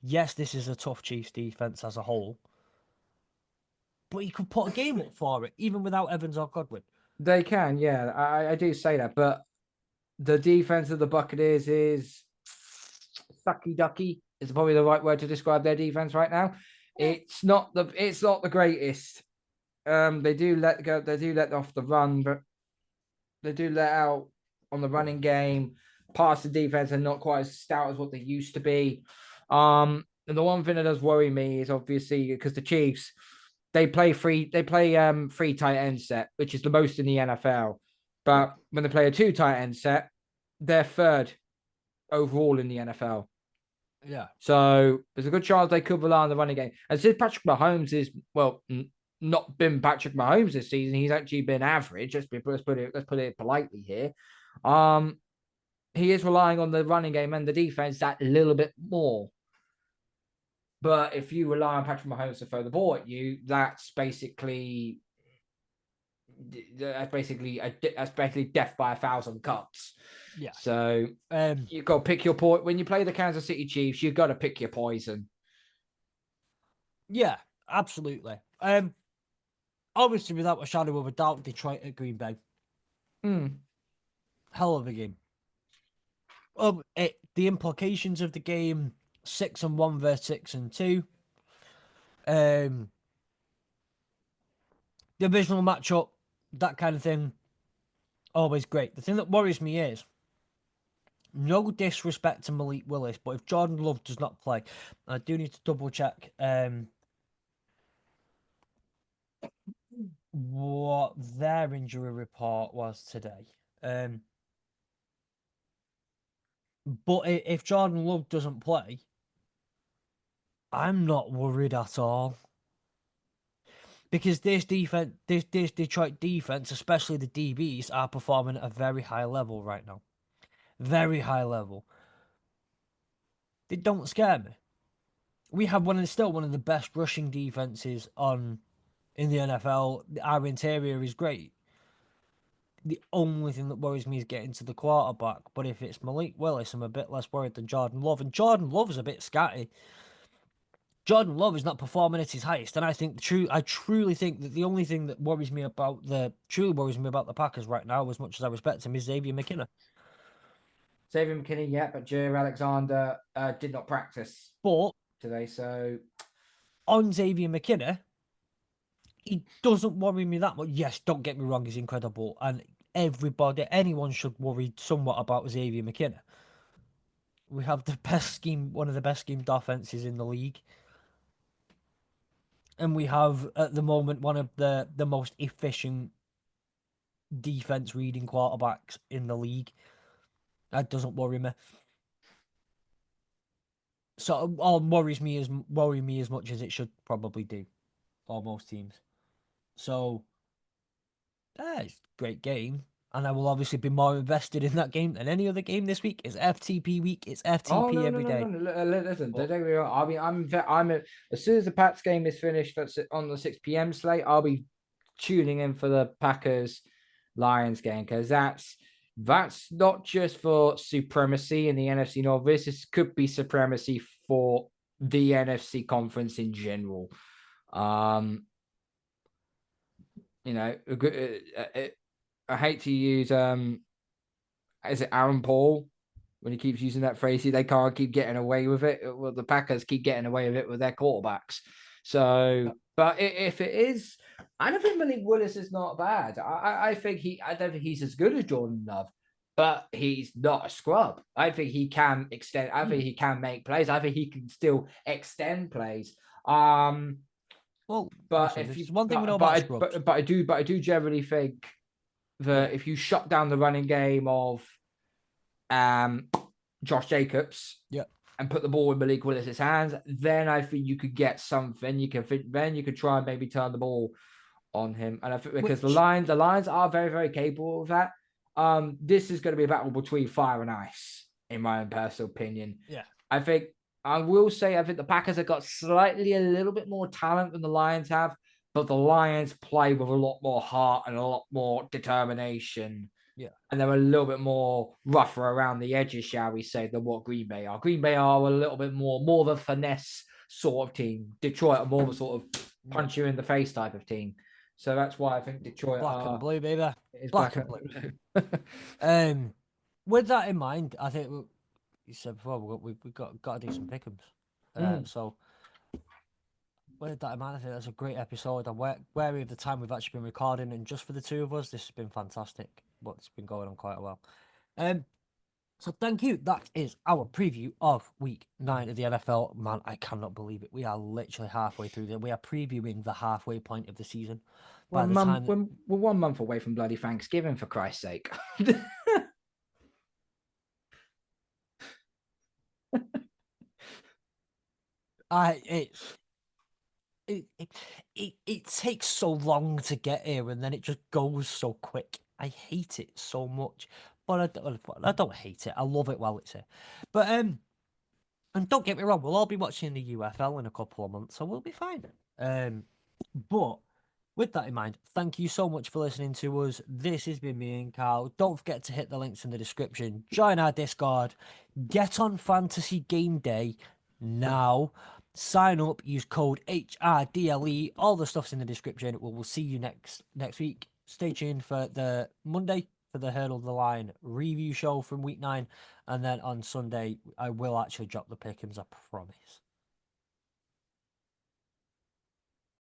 yes, this is a tough Chiefs defense as a whole, but he could put a game up for it, even without Evans or Godwin. They can, yeah. I do say that, but the defense of the Buccaneers is sucky ducky. Is probably the right word to describe their defense right now. It's not the greatest. They do let off the run, but they do let out on the running game. Pass the defense are not quite as stout as what they used to be. And the one thing that does worry me is obviously because the Chiefs they play free tight end set, which is the most in the NFL. But when they play a 2 tight end set, they're third overall in the NFL. Yeah. So there's a good chance they could rely on the running game. And since Patrick Mahomes is not been Patrick Mahomes this season, he's actually been average. Let's put it politely here. He is relying on the running game and the defense that little bit more. But if you rely on Patrick Mahomes to throw the ball at you, that's basically death by 1,000 cuts. Yeah. So you've got to pick your point when you play the Kansas City Chiefs. You've got to pick your poison. Yeah, absolutely. Obviously, without a shadow of a doubt, Detroit at Green Bay. Hell of a game. The implications of the game: 6-1 versus 6-2. Divisional matchup, that kind of thing. Always great. The thing that worries me is, no disrespect to Malik Willis, but if Jordan Love does not play, I do need to double check what their injury report was today. But if Jordan Love doesn't play, I'm not worried at all. Because this Detroit defense, especially the DBs, are performing at a very high level right now. Very high level. They don't scare me. We have still one of the best rushing defenses in the NFL. Our interior is great. The only thing that worries me is getting to the quarterback. But if it's Malik Willis, I'm a bit less worried than Jordan Love. And Jordan Love is a bit scatty. Jordan Love is not performing at his highest, and I truly think that the only thing that worries me about the Packers right now, as much as I respect him, is Xavier McKinney. Xavier McKinney, yeah, but Jair Alexander did not practice today. So on Xavier McKinney, he doesn't worry me that much. Yes, don't get me wrong, he's incredible, and anyone should worry somewhat about Xavier McKinney. We have one of the best schemed offenses in the league. And we have, at the moment, one of the most efficient defense reading quarterbacks in the league. That doesn't worry me. So all worry me as much as it should probably do, for most teams. So it's a great game. And I will obviously be more invested in that game than any other game this week. It's FTP week. It's FTP every day. Listen, don't get me wrong. I mean, as soon as the Pats game is finished, that's on the 6 p.m. slate. I'll be tuning in for the Packers Lions game because that's not just for supremacy in the NFC North. This could be supremacy for the NFC conference in general. I hate to use is it Aaron Paul when he keeps using that phrase? They can't keep getting away with it. Well, the Packers keep getting away with it with their quarterbacks. So, but if it is, I don't think Malik Willis is not bad. I think I don't think he's as good as Jordan Love, but he's not a scrub. I think he can extend. I think he can make plays. I think he can still extend plays. Well, But listen, if there's you, one thing we know about scrubs. but I do generally think that if you shut down the running game of um Josh Jacobs, Yeah. and put the ball in Malik Willis's hands, then I think you could get something. Then you could try and maybe turn the ball on him. And I think because the Lions are very, very capable of that. This is going to be a battle between fire and ice, in my own personal opinion. Yeah. I think I will say I think the Packers have got slightly a little bit more talent than the Lions have, but the Lions play with a lot more heart and a lot more determination. Yeah. And they're a little bit more rougher around the edges, shall we say, than what Green Bay are. Green Bay are a little bit more of a finesse sort of team. Detroit are more of a sort of punch you in the face type of team. So that's why I think Detroit Black and blue, baby. is Black and blue. With that in mind, I think you said before we've got to do some pick'ems. So with that in mind, I think that's a great episode. I'm wary of the time we've actually been recording, and just for the two of us, this has been fantastic. What's been going on quite a while. So thank you. That is our preview of week 9 of the NFL. Man, I cannot believe it. We are literally halfway through there. We are previewing the halfway point of the season. We're 1 month away from bloody Thanksgiving, for Christ's sake. It takes so long to get here, and then it just goes so quick. I hate it so much, but I don't hate it. I love it while it's here. But and don't get me wrong, we'll all be watching the UFL in a couple of months, so we'll be fine. But with that in mind, thank you so much for listening to us. This has been me and Karl. Don't forget to hit the links in the description. Join our Discord. Get on Fantasy Game Day now. Sign up. Use code HRDLE. All the stuff's in the description. We'll see you next week. Stay tuned for the Monday for the Hurdle the Line review show from week 9. And then on Sunday, I will actually drop the pick'ems, I promise.